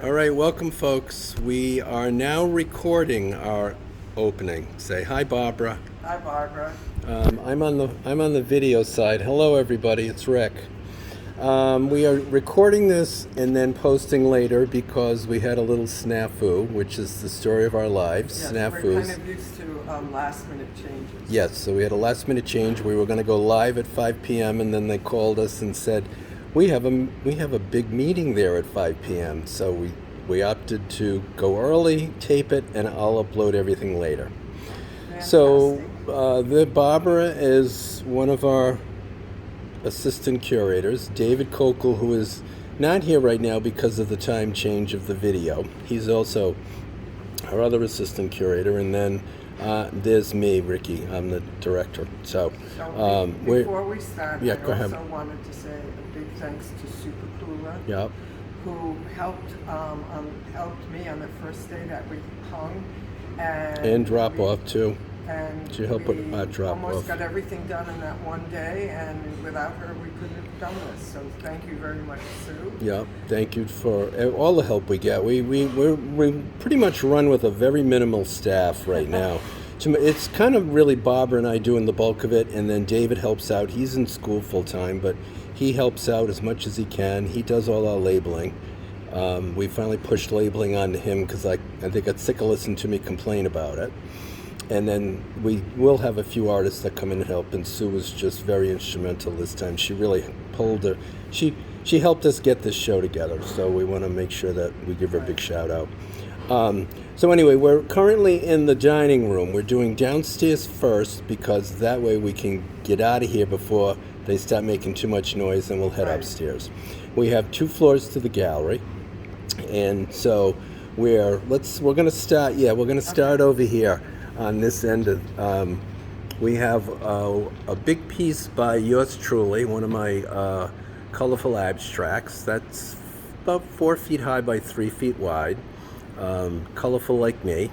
All right, welcome, folks. We are now recording our opening. Say hi, Barbara. Hi, Barbara. I'm on the video side. Hello, everybody. It's Rick. We are recording this and then posting later because we had a little snafu, which is the story of our lives. Yes, Snafus. we're kind of used to last-minute changes. Yes, so we had a last-minute change. We were going to go live at 5 p.m. and then they called us and said, we have a big meeting there at 5 p.m. So we opted to go early, tape it, and I'll upload everything later. Fantastic. So the Barbara is one of our assistant curators. David Kokel, who is not here right now because of the time change of the video. He's also our other assistant curator, and then there's me, Ricky. I'm the director. So before we start, yeah, I go ahead. also wanted to say a big thanks to Super Cooler, Yep. who helped me on the first day that we hung. And drop off too. And She helped with drop almost off. got everything done in that one day, and without her, we couldn't have done this. So thank you very much, Sue. Yeah, thank you for all the help we get. We pretty much run with a very minimal staff right now. It's kind of really Barbara and I doing the bulk of it, and then David helps out. He's in school full time, but he helps out as much as he can. He does all our labeling. We finally pushed labeling onto him because they got sick of listening to me complain about it. And then we will have a few artists that come in and help, and Sue was just very instrumental this time. She really pulled her. She helped us get this show together, so we want to make sure that we give her a big shout out. So anyway, we're currently in the dining room. We're doing downstairs first because that way we can get out of here before they start making too much noise, and we'll head upstairs. We have 2 floors to the gallery, and so we're going to start. Yeah, we're going to start over here. On this end of, we have a big piece by yours truly, one of my colorful abstracts. That's about 4 feet high by 3 feet wide, colorful like me.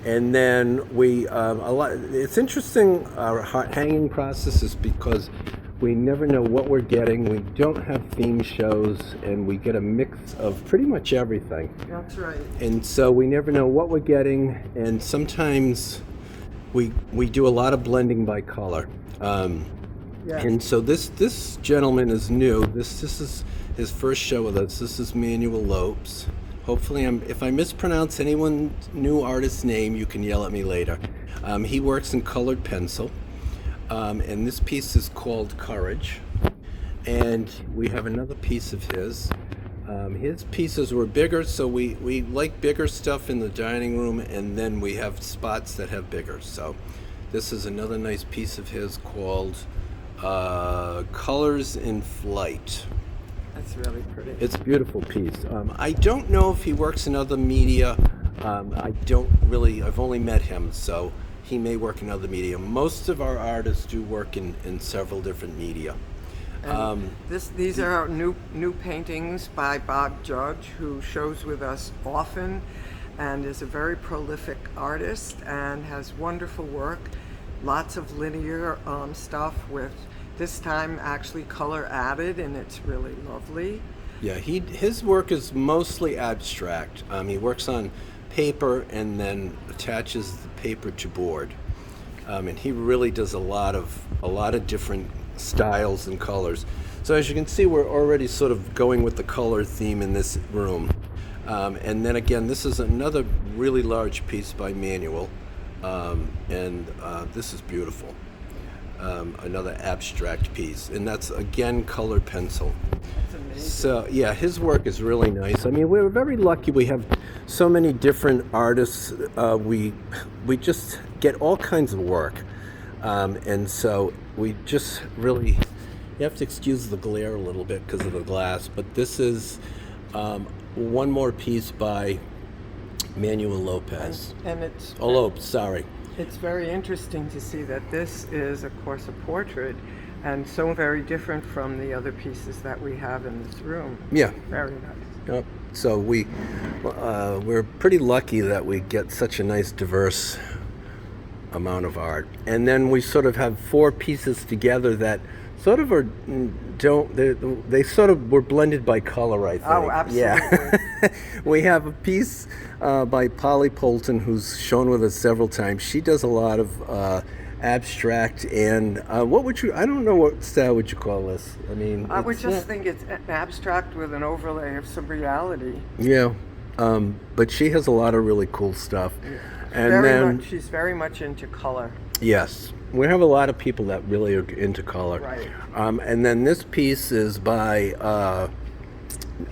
And then it's interesting, our hanging process is because we never know what we're getting. We don't have theme shows, and we get a mix of pretty much everything. That's right. And so we never know what we're getting, and sometimes we do a lot of blending by color. Yes. And so this gentleman is new. This is his first show with us. This is Manuel Lopes. Hopefully, if I mispronounce anyone's new artist's name, you can yell at me later. He works in colored pencil. And this piece is called Courage. And we have another piece of his. His pieces were bigger, so we like bigger stuff in the dining room, and then we have spots that have bigger. So this is another nice piece of his called Colors in Flight. That's really pretty. It's a beautiful piece. I don't know if he works in other media. I've only met him, so he may work in other media. Most of our artists do work in several different media. And these are our new paintings by Bob Judge, who shows with us often and is a very prolific artist and has wonderful work. Lots of linear stuff with this time actually color added, and it's really lovely. Yeah, his work is mostly abstract. He works on paper and then attaches the paper to board. And he really does a lot of different styles and colors. So as you can see, we're already sort of going with the color theme in this room. And then again, this is another really large piece by Manuel. And this is beautiful. Another abstract piece. And that's again colored pencil. That's amazing. So yeah, his work is really nice. I mean, we're very lucky. We have so many different artists. We just get all kinds of work, and so we just really. You have to excuse the glare a little bit because of the glass, but this is one more piece by Manuel Lopez. And it's Lopez, sorry. It's very interesting to see that this is, of course, a portrait, and so very different from the other pieces that we have in this room. Yeah. Very nice. Yep. So we're pretty lucky that we get such a nice diverse amount of art. And then we sort of have 4 pieces together that sort of are don't they sort of were blended by color, I think. Oh, absolutely. Yeah. We have a piece by Polly Poulton, who's shown with us several times. She does a lot of abstract and what would you? I don't know what style would you call this. I mean, I would it's just not- think it's abstract with an overlay of some reality. Yeah. But she has a lot of really cool stuff. And She's very much into color. yes, we have a lot of people that really are into color. Right. And then this piece is by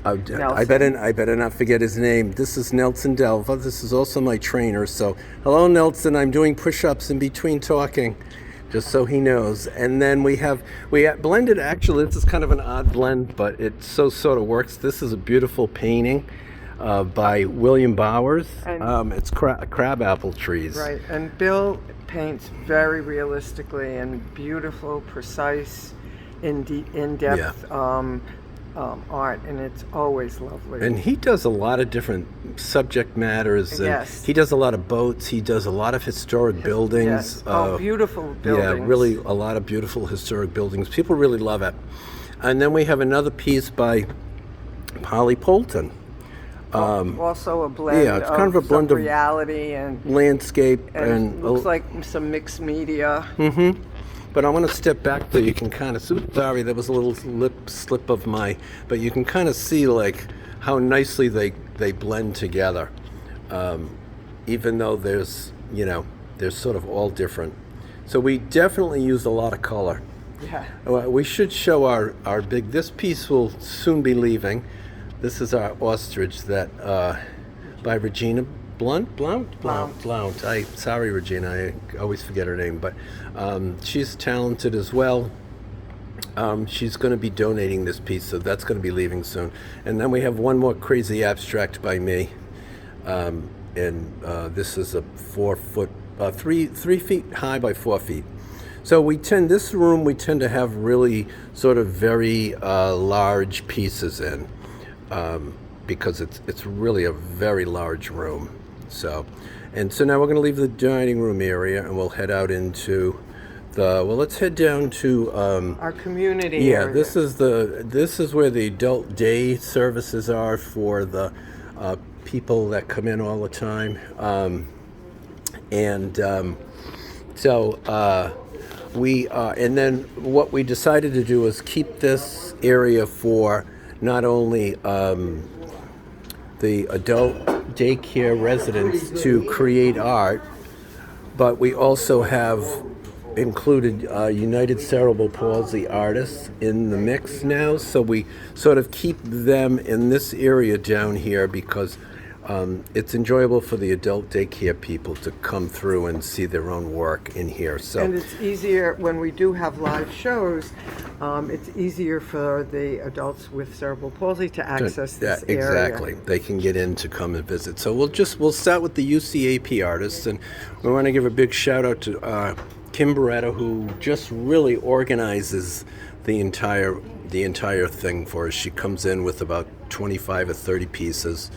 I Nelson. better not forget his name. This is Nelson Delva. This is also my trainer. So hello, Nelson. I'm doing push-ups in between talking, just so he knows. And then we blended. Actually, this is kind of an odd blend, but it sort of works. This is a beautiful painting by William Bowers. And- It's crabapple trees. Right, and Bill paints very realistically and beautiful, precise, in-depth art, and it's always lovely. And he does a lot of different subject matters. And Yes. he does a lot of boats. He does a lot of historic buildings. Yes. Beautiful buildings. Yeah, really a lot of beautiful historic buildings. People really love it. And then we have another piece by Polly Poulton. Also a blend yeah, it's kind of a blend some of reality and Landscape it looks like some mixed media. But I want to step back so you can kind of, sorry, there was a little slip of my, but you can kind of see like how nicely they blend together. Even though there's sort of all different. So we definitely use a lot of color. Yeah. We should show our big, this piece will soon be leaving. This is our ostrich that, by Regina Blount. Sorry, Regina, I always forget her name, but she's talented as well. She's going to be donating this piece, so that's going to be leaving soon. And then we have one more crazy abstract by me, and this is a 3 feet high by 4 feet. So this room we tend to have really sort of very large pieces in, because it's really a very large room. So now we're going to leave the dining room area and we'll head out into let's head down to Our community yeah, area. this is where the adult day services are for the people that come in all the time. And then what we decided to do is keep this area for not only the adult daycare residents to create art, but we also have included United Cerebral Palsy artists in the mix now. So we sort of keep them in this area down here because it's enjoyable for the adult daycare people to come through and see their own work in here. So And it's easier when we do have live shows. It's easier for the adults with cerebral palsy to access this area. Exactly. They can get in to come and visit. So we'll start with the UCAP artists, and we want to give a big shout out to Kim Beretta, who just really organizes the entire thing for us. She comes in with about 25 or 30 pieces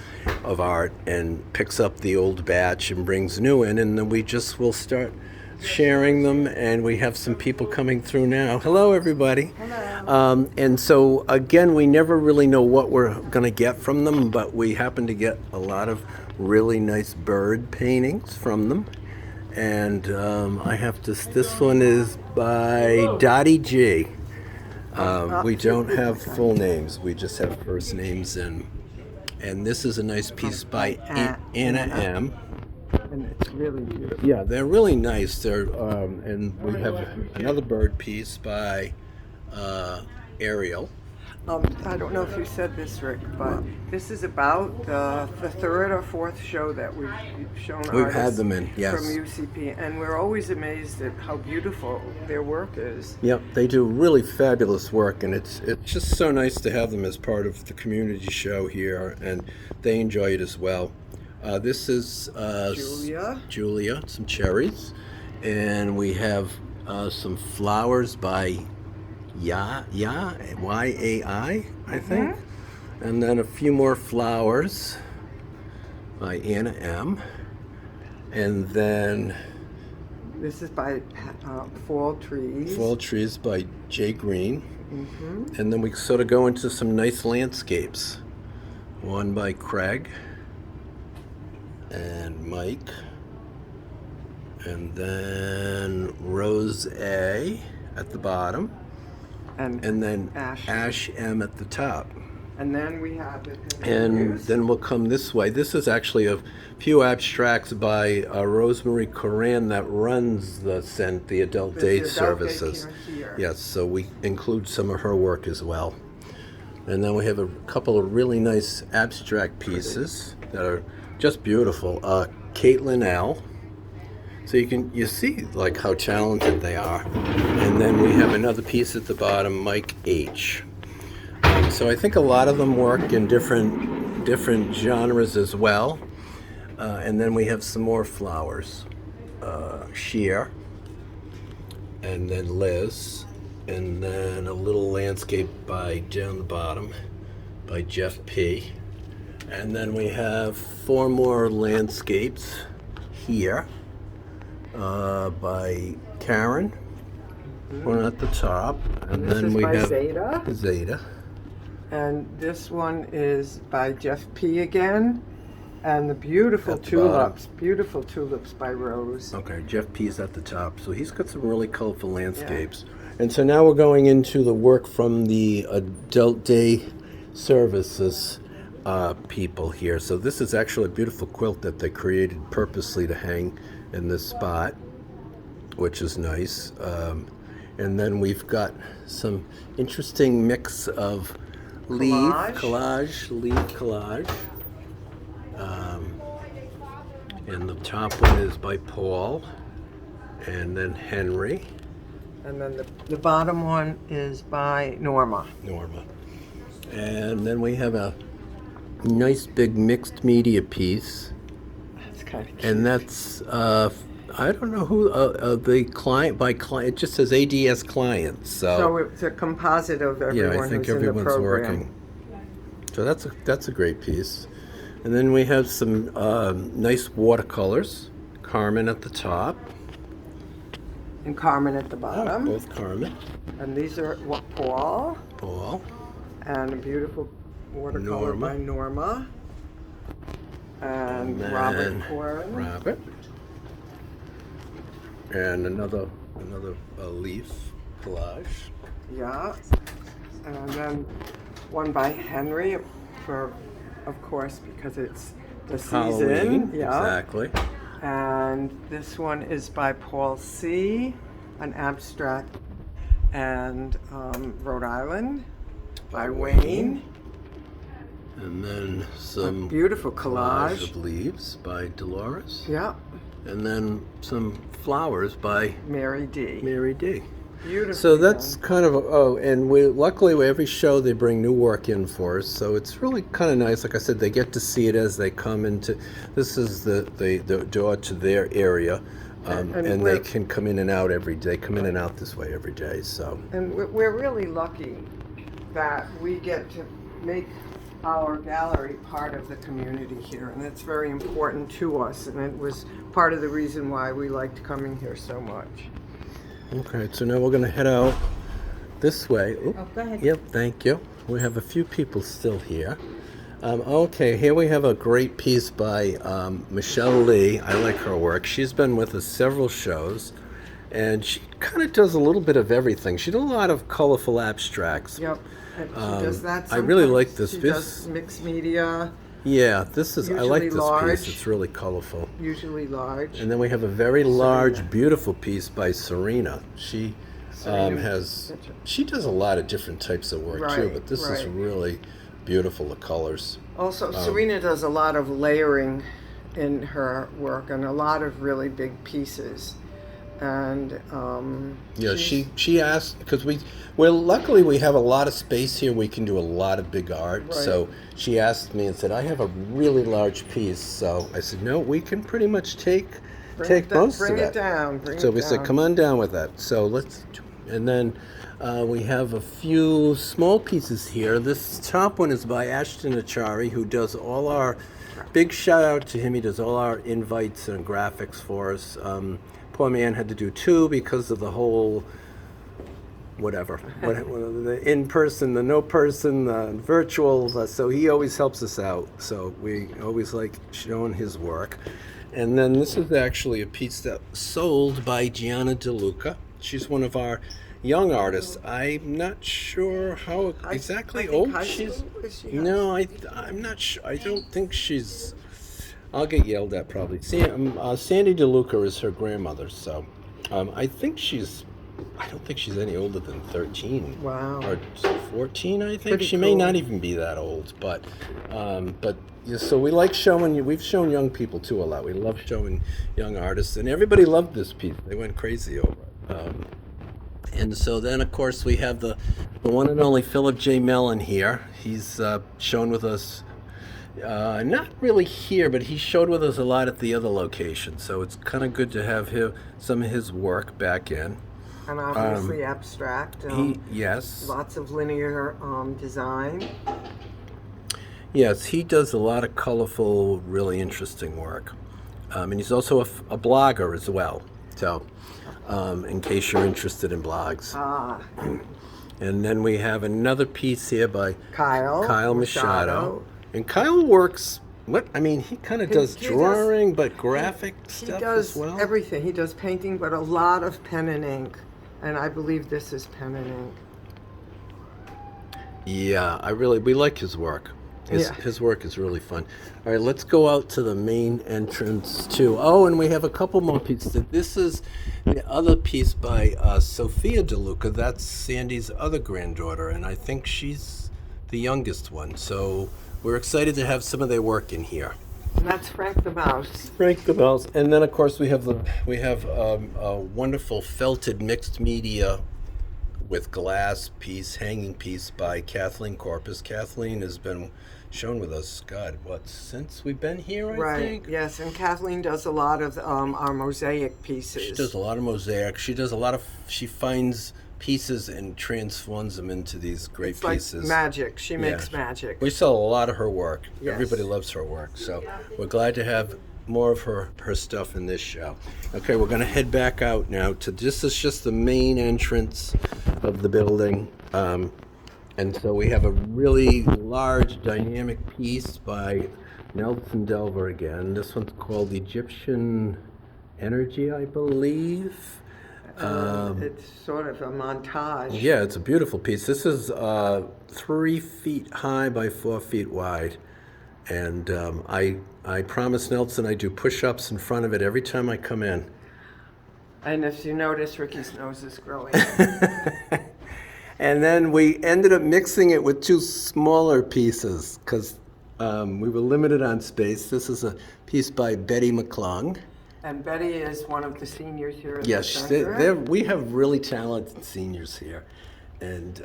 of art and picks up the old batch and brings new in, and then will start sharing them, and we have some people coming through now. Hello, everybody. Hello. And so, again, we never really know what we're going to get from them, but we happen to get a lot of really nice bird paintings from them. And this one is by Dottie G. We don't have full names, we just have first names. And this is a nice piece by Anna M. And it's really beautiful. Yeah, they're really nice. And we have another bird piece by Ariel. I don't know if you said this, Rick, but this is about the third or fourth show that we've shown We've artists had them in, yes. from UCP, and we're always amazed at how beautiful their work is. Yep, they do really fabulous work, and it's just so nice to have them as part of the community show here, and they enjoy it as well. This is Julia, some cherries, and we have some flowers by Y-A-I, I think. And then a few more flowers by Anna M. And then This is by Fall Trees. Fall Trees by Jay Green. And then we sort of go into some nice landscapes. One by Craig and Mike. And then Rose A at the bottom. And then Ash M at the top. And then we have it. And then we'll come this way. This is actually a few abstracts by Rosemary Coran that runs the adult day services. Yes, so we include some of her work as well. And then we have a couple of really nice abstract pieces that are just beautiful. Caitlin L. So you see like how talented they are. And then we have another piece at the bottom, Mike H. So I think a lot of them work in different genres as well. And then we have some more flowers. Sheer. And then Liz. And then a little landscape by down the bottom by Jeff P. And then we have 4 more landscapes here by Karen. One at the top. And then we have Zeta. And this one is by Jeff P. again. And the beautiful tulips by Rose. Okay, Jeff P. is at the top. So he's got some really colorful landscapes. Yeah. And so now we're going into the work from the adult day services people here. So this is actually a beautiful quilt that they created purposely to hang in this spot, which is nice. And then we've got some interesting mix of leaf collage. And the top one is by Paul, and then Henry. And then the bottom one is by Norma. And then we have a nice big mixed media piece. That's kind of cute. And that's, I don't know who, the client, it just says ADS clients. So it's a composite of everyone I think who's everyone's in the program. Working. So that's a great piece. And then we have some nice watercolors. Carmen at the top. And Carmen at the bottom. Both Carmen. And these are Paul. And a beautiful watercolor by Norma. And Robert Corin. And another leaf collage. Yeah. And then one by Henry of course, because it's the season. Halloween, exactly. And this one is by Paul C., an abstract, and Rhode Island by Wayne. And then some a beautiful collage of leaves by Dolores. Yeah. And then some flowers by Mary D. Beautiful. So that's kind of and luckily every show they bring new work in for us, so it's really kind of nice. Like I said, they get to see it as they come into. This is the door to their area, and they can come in and out every day. Come in and out this way every day. So. And we're really lucky that we get to make our gallery part of the community here, and it's very important to us. And it was part of the reason why we liked coming here so much. Okay, so now we're going to head out this way. Oh, go ahead. Yep, thank you. We have a few people still here. Okay, here we have a great piece by Michelle Lee. I like her work. She's been with us several shows, and she kind of does a little bit of everything. She did a lot of colorful abstracts. Yep, and she does that sometimes. I really like this. She does mixed media. Yeah, this is. I like this piece. It's really colorful. Usually large. And then we have a very large, beautiful piece by Serena. She she does a lot of different types of work too, but this is really beautiful. The colors. Also, Serena does a lot of layering in her work and a lot of really big pieces. And she asked, because luckily we have a lot of space here. We can do a lot of big art. Right. So she asked me and said, I have a really large piece. So I said, no, we can pretty much take most of it. Bring it down. So we said, come on down with that. So and then we have a few small pieces here. This top one is by Ashton Achari, who does all our, big shout out to him. He does all our invites and graphics for us. poor man had to do 2 because of the whole whatever, the in-person, the no-person, the virtual. So he always helps us out. So we always like showing his work. And then this is actually a piece that sold by Gianna DeLuca. She's one of our young artists. I'm not sure how exactly old she's. No, I'm not sure. I don't think she's. I'll get yelled at probably. Sandy DeLuca is her grandmother, so I think she's. I don't think she's any older than 13. Wow. Or 14, I think. Pretty She cool. may not even be that old, but yeah, so we like showing. We've shown young people too a lot. We love showing young artists, and everybody loved this piece. They went crazy over it. And so then, of course, we have the one and only Philip J. Mellon here. He's shown with us, not really here, but he showed with us a lot at the other location. So it's kind of good to have some of his work back in. And obviously abstract. Yes. Lots of linear design. Yes, he does a lot of colorful, really interesting work. And he's also a blogger as well. So, in case you're interested in blogs. And then we have another piece here by Kyle Machado. And Kyle works, he kind of does drawing, but graphic stuff as well. He does everything. He does painting, but a lot of pen and ink. And I believe this is pen and ink. Yeah, we like his work. His work is really fun. All right, let's go out to the main entrance too. Oh, and we have a couple more pieces. This is the other piece by Sophia DeLuca. That's Sandy's other granddaughter, and I think she's the youngest one. So we're excited to have some of their work in here. And that's Frank the Mouse. Frank the Mouse, and then of course we have a wonderful felted mixed media with glass piece, hanging piece by Kathleen Corpus. Kathleen has been shown with us, since we've been here, I think? Right, yes, and Kathleen does a lot of our mosaic pieces. She does a lot of mosaic. She finds pieces and transforms them into these great pieces. Like magic. She makes magic. We sell a lot of her work. Yes. Everybody loves her work, so we're glad to have more of her stuff in this show. Okay, we're going to head back out now to this is just the main entrance of the building. And so we have a really large dynamic piece by Nelson Delver again. This one's called Egyptian Energy, I believe. It's sort of a montage. Yeah, it's a beautiful piece. This is 3 feet high by 4 feet wide. And I promised Nelson I do push-ups in front of it every time I come in. And if you notice, Ricky's nose is growing. And then we ended up mixing it with 2 smaller pieces because we were limited on space. This is a piece by Betty McClung. And Betty is one of the seniors here at the center. Yes, we have really talented seniors here. And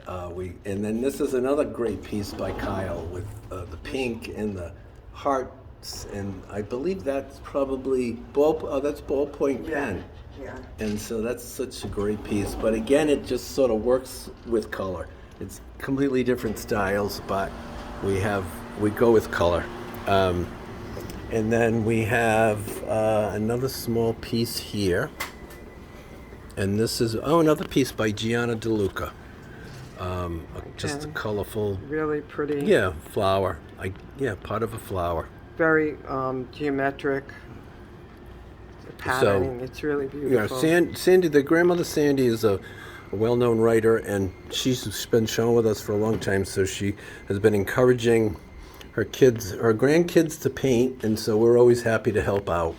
then this is another great piece by Kyle with the pink and the hearts, and I believe that's probably that's ballpoint pen. Yeah. And so that's such a great piece. But again, it just sort of works with color. It's completely different styles, but we go with color. And then we have another small piece here. And this is another piece by Gianna DeLuca. Just a colorful, really pretty. Flower. Part of a flower. Very geometric. Patterning. It's really beautiful. Sandy, the grandmother Sandy is a well-known writer, and she's been shown with us for a long time. So she has been encouraging her grandkids to paint, and so we're always happy to help out.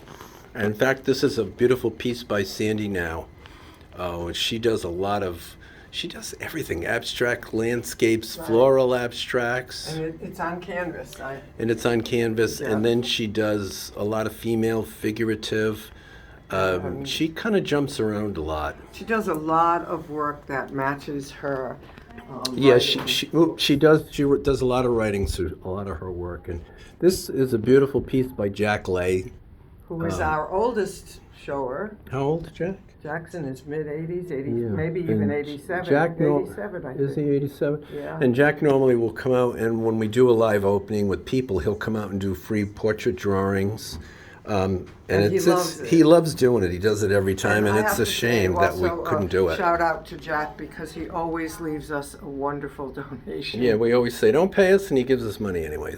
And in fact, this is a beautiful piece by Sandy now. She does everything: abstract landscapes, floral abstracts. And it's on canvas. And then she does a lot of female figurative. She kind of jumps around a lot. She does a lot of work that matches her. She does a lot of writing, so a lot of her work. And this is a beautiful piece by Jack Lay, who is our oldest shower. How old is Jack? Jackson is mid-80s, maybe even 87. Jack 87, I think. Is he 87? Yeah. And Jack normally will come out, and when we do a live opening with people, he'll come out and do free portrait drawings. And he loves it. He loves doing it. He does it every time, and I it's have a to say shame that we also, couldn't do it. Shout out to Jack because he always leaves us a wonderful donation. Yeah, we always say don't pay us, and he gives us money anyway.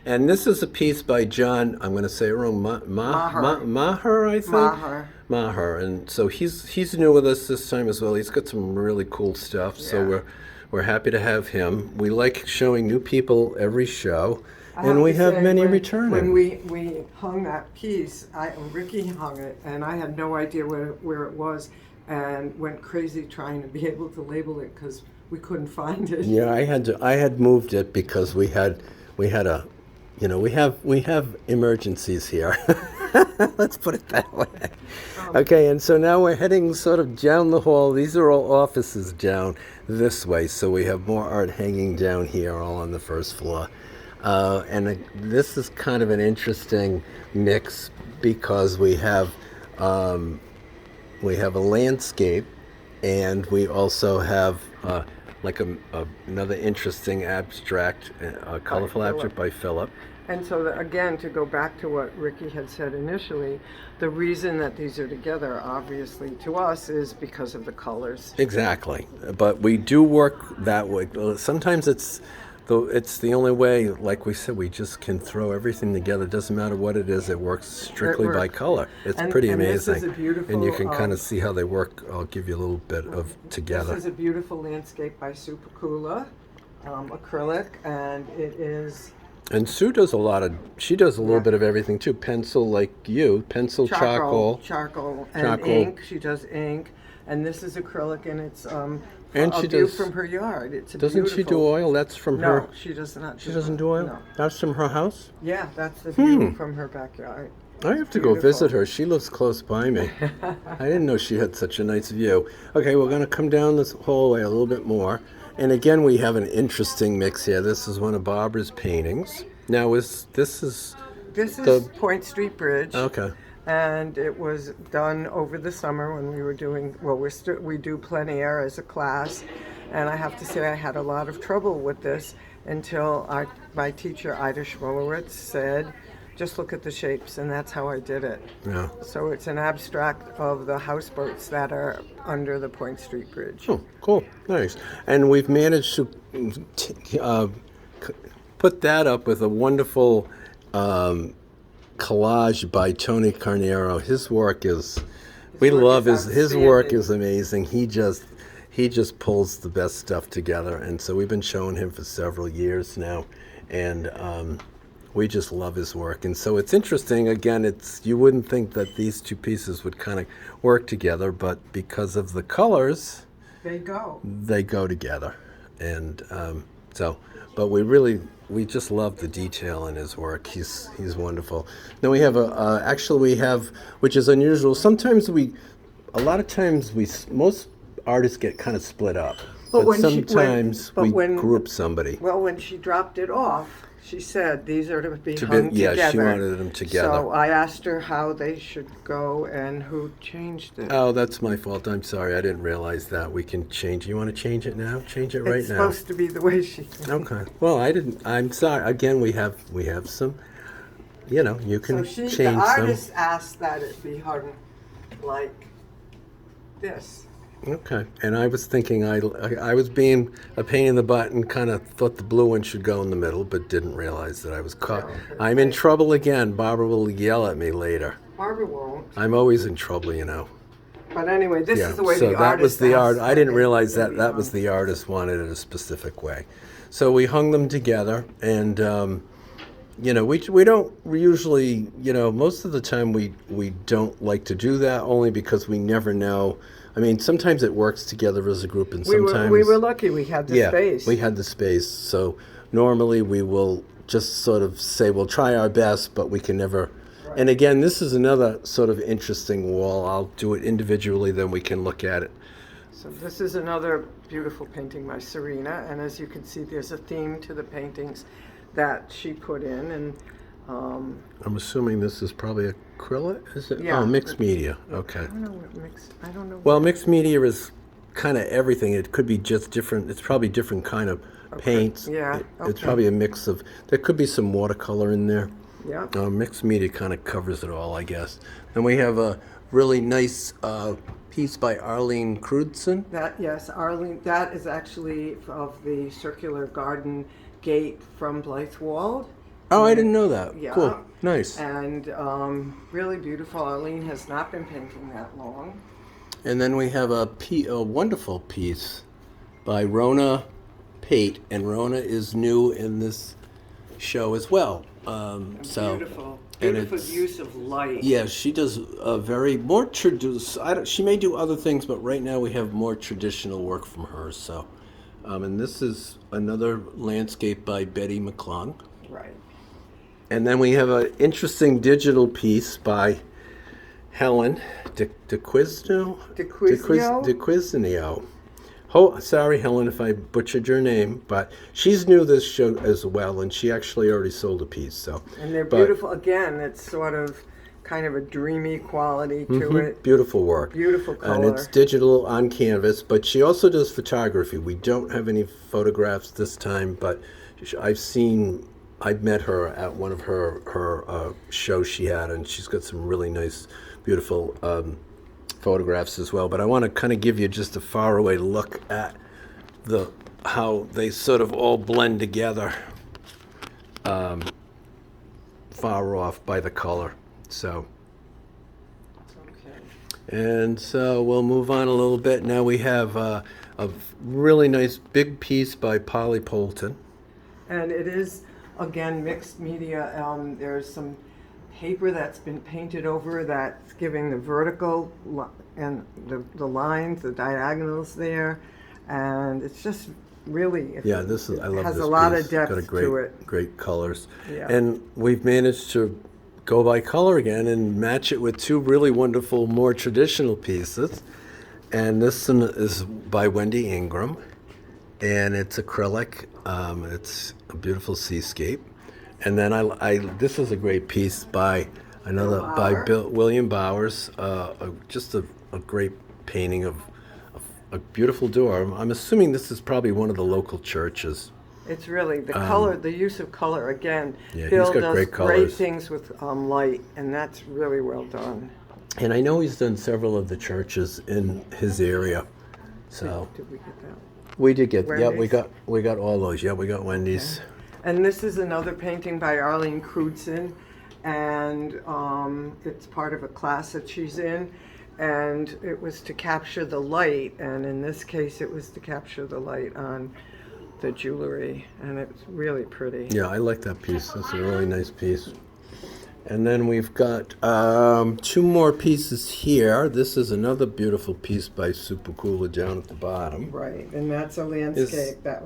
And this is a piece by John. I'm going to say it wrong. Maher, I think. Maher, and so he's new with us this time as well. He's got some really cool stuff. Yeah. So we're happy to have him. We like showing new people every show. And we have many returning. When we hung that piece, Ricky hung it, and I had no idea where it was, and went crazy trying to be able to label it because we couldn't find it. Yeah, I had moved it because we have emergencies here. Let's put it that way. Okay, and so now we're heading sort of down the hall. These are all offices down this way, so we have more art hanging down here, all on the first floor. This is kind of an interesting mix because we have a landscape, and we also have another interesting abstract, colorful abstract by Philip. And so again, to go back to what Ricky had said initially, the reason that these are together, obviously, to us, is because of the colors. Exactly, but we do work that way. Sometimes it's the only way. Like we said, we just can throw everything together. It doesn't matter what it is. It works strictly by color. It's pretty amazing. This is a beautiful, and you can kind of see how they work. I'll give you a little bit of together. This is a beautiful landscape by Supercoola, acrylic, and it is. And Sue does a little bit of everything too. Pencil, like you, charcoal, and ink. She does ink, and this is acrylic, and it's and a she view does, from her yard. Doesn't she do oil? That's from her. No, she does not. She doesn't do oil. No. That's from her house. Yeah, that's the view from her backyard. I have to go visit her. She lives close by me. I didn't know she had such a nice view. Okay, we're going to come down this hallway a little bit more. And again, we have an interesting mix here. This is one of Barbara's paintings. Now, this is Point Street Bridge. Okay. And it was done over the summer when we were doing, we do plein air as a class. And I have to say I had a lot of trouble with this until my teacher, Ida Schmolowitz, said, just look at the shapes, and that's how I did it. Yeah. So it's an abstract of the houseboats that are under the Point Street Bridge. Oh, cool. Nice. And we've managed to put that up with a wonderful collage by Tony Carnero. His work is, his work is amazing. He just pulls the best stuff together, and so we've been showing him for several years now, and we just love his work. And so it's interesting. Again, you wouldn't think that these two pieces would kind of work together, but because of the colors, they go together. And but we just love the detail in his work. He's wonderful. Now we have which is unusual. Sometimes most artists get kind of split up, but sometimes we group somebody. Well, when she dropped it off, she said these are to be hung together. Yeah, she wanted them together. So I asked her how they should go and who changed it. Oh, that's my fault. I'm sorry. I didn't realize that. We can change. You want to change it now? Change it right now. It's supposed to be the way she. Okay. Well, I didn't. I'm sorry. Again, we have some. You can change them. The artist asked that it be hung like this. Okay, and I was thinking I was being a pain in the butt and kind of thought the blue one should go in the middle, but didn't realize that I was caught. I'm in trouble again. Barbara will yell at me later. Barbara won't. I'm always in trouble, But anyway, this is the way so the that was the art. I didn't realize that was the artist wanted it a specific way. So we hung them together, and we don't usually, most of the time we don't like to do that, only because we never know. I mean, sometimes it works together as a group, and sometimes... We were lucky we had the space. Yeah, we had the space. So normally we will just sort of say, we'll try our best, but we can never... Right. And again, this is another sort of interesting wall. I'll do it individually, then we can look at it. So this is another beautiful painting by Serena, and as you can see, there's a theme to the paintings that she put in, and... I'm assuming this is probably acrylic? Is it? Yeah. Oh, mixed media. Okay. I don't know. Well, mixed media is kind of everything. It could be just different. It's probably different kind of paints. Yeah. It's probably a mix of. There could be some watercolor in there. Yeah. Mixed media kind of covers it all, I guess. Then we have a really nice piece by Arlene Crudson. That, yes, Arlene, that is actually of the circular garden gate from Blythewald. Oh, I didn't know that. Yeah. Cool. Nice. And really beautiful. Arlene has not been painting that long. And then we have a wonderful piece by Rona Pate, and Rona is new in this show as well. Beautiful. and Beautiful it's- use of light. Yeah, she does a very more traditional. She may do other things, but right now we have more traditional work from her. So, and this is another landscape by Betty McClung. Right. And then we have an interesting digital piece by Helen DeQuiznio. DeQuiznio. Oh, sorry, Helen, if I butchered your name, but she's new this show as well, and she actually already sold a piece. So, And they're beautiful. Again, it's sort of kind of a dreamy quality to it. Beautiful work. Beautiful color. And it's digital on canvas, but she also does photography. We don't have any photographs this time, but I've met her at one of her shows she had, and she's got some really nice, beautiful photographs as well. But I want to kind of give you just a faraway look at how they sort of all blend together, far off by the color. So. Okay. And so we'll move on a little bit. Now we have a really nice big piece by Polly Poulton. And it is, again, mixed media. There's some paper that's been painted over that's giving the vertical and the lines, the diagonals there. And it's just really, Yeah, this is I love has this a lot piece. of depth Got a to it. great colors. Yeah. And we've managed to go by color again and match it with two really wonderful, more traditional pieces. And this one is by Wendy Ingram, and it's acrylic. It's a beautiful seascape. And then this is a great piece by William Bowers. Just a great painting of a beautiful door. I'm assuming this is probably one of the local churches. It's really the color, the use of color again. Yeah, Bill he's got does great great colors. things with light, and that's really well done. And I know he's done several of the churches in his area. So Did we get that? we did get Wendy's? we got all those. Yeah, we got Wendy's. And this is another painting by Arlene Crudson, and it's part of a class that she's in, and it was to capture the light, and in this case it was to capture the light on the jewelry, and it's really pretty. Yeah, I like that piece. That's a really nice piece. And then we've got two more pieces here. This is another beautiful piece by Supakula down at the bottom. Right, and that's a landscape that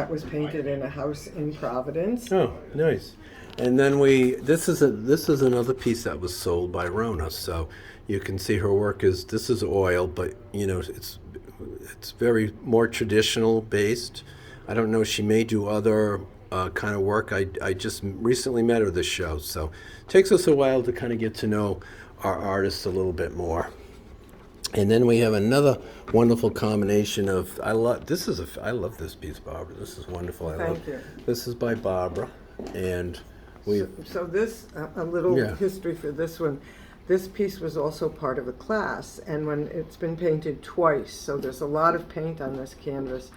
was painted in a house in Providence. Oh, nice. And then this is another piece that was sold by Rona. So you can see her work this is oil, but it's very more traditional based. I don't know, she may do other kind of work. I just recently met her this show, so it takes us a while to kind of get to know our artists a little bit more. And then we have another wonderful combination of I love this piece, Barbara. This is wonderful. Thank you. This is by Barbara, and So this, a little Yeah. history for this one. This piece was also part of a class, and when it's been painted twice, so there's a lot of paint on this canvas.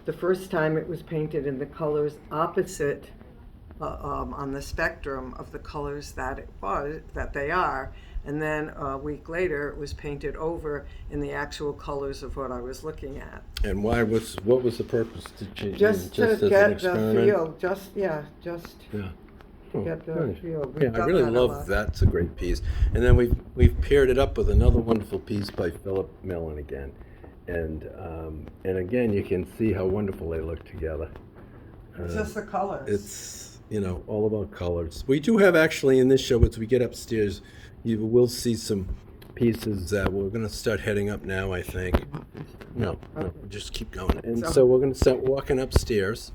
The first time it was painted in the colors opposite on the spectrum of the colors that they are, and then a week later it was painted over in the actual colors of what I was looking at. And what was the purpose to change? Just to as an get the experiment? feel, Yeah. Oh, get the nice. feel. We've Yeah, I done really that a love lot. that. It's a great piece. And then we've paired it up with another wonderful piece by Philip Mellon again, and again you can see how wonderful they look together. It's just the colors. It's all about colors. We do have actually in this show, as we get upstairs, you will see some pieces that we're going to start heading up now, I think. No, just keep going. And so we're going to start walking upstairs.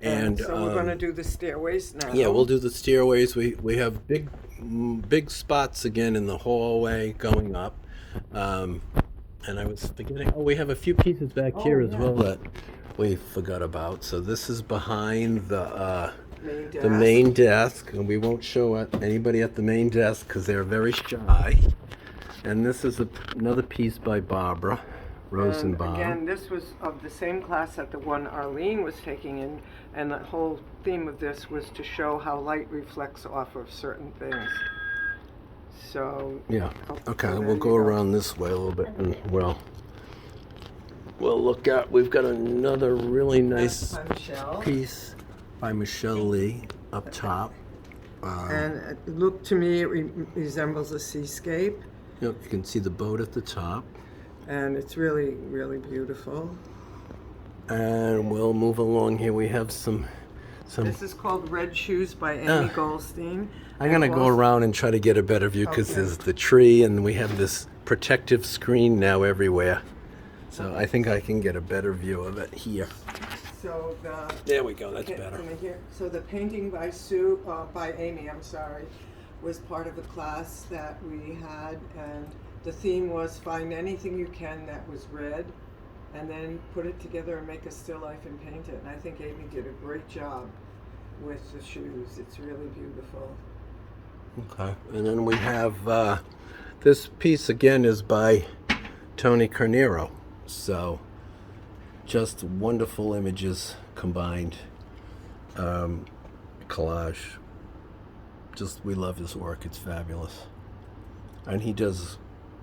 And so we're going to do the stairways now. yeah, we'll do the stairways. We have big spots again in the hallway going up. And I was forgetting, we have a few pieces back here as well that we forgot about. So this is behind the the main desk, and we won't show anybody at the main desk because they're very shy. And this is another piece by Barbara Rosenbaum. And again, this was of the same class that the one Arlene was taking in, and the whole theme of this was to show how light reflects off of certain things. So yeah, okay, we'll go around this way a little bit, and we'll look at. We've got another really nice piece by Michelle Lee up top. And look, to me, it resembles a seascape. Yep, you can see the boat at the top. And it's really, really beautiful. And we'll move along here. We have some. This is called Red Shoes by Amy Goldstein. I'm going to go around and try to get a better view because there's the tree and we have this protective screen now everywhere. So I think I can get a better view of it here. So there we go, that's better. So the painting by by Amy, was part of a class that we had, and the theme was find anything you can that was red, and then put it together and make a still life and paint it. And I think Amy did a great job with the shoes. It's really beautiful. Okay, and then we have this piece again is by Tony Carnero. So just wonderful images combined, collage. Just, we love his work. It's fabulous. And he does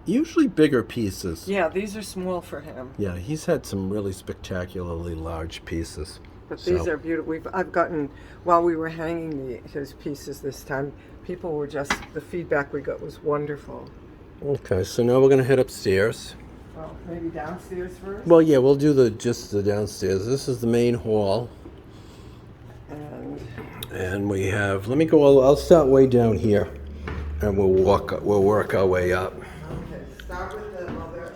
usually bigger pieces. Yeah, these are small for him. Yeah, he's had some really spectacularly large pieces. But these are beautiful. I've gotten, while we were hanging his pieces this time, people were just, the feedback we got was wonderful. Okay, so now we're going to head upstairs. Well, maybe downstairs first? Well, yeah, we'll do just the downstairs. This is the main hall. And we have, let me go, I'll start way down here, and we'll work our way up. Okay, start with the other.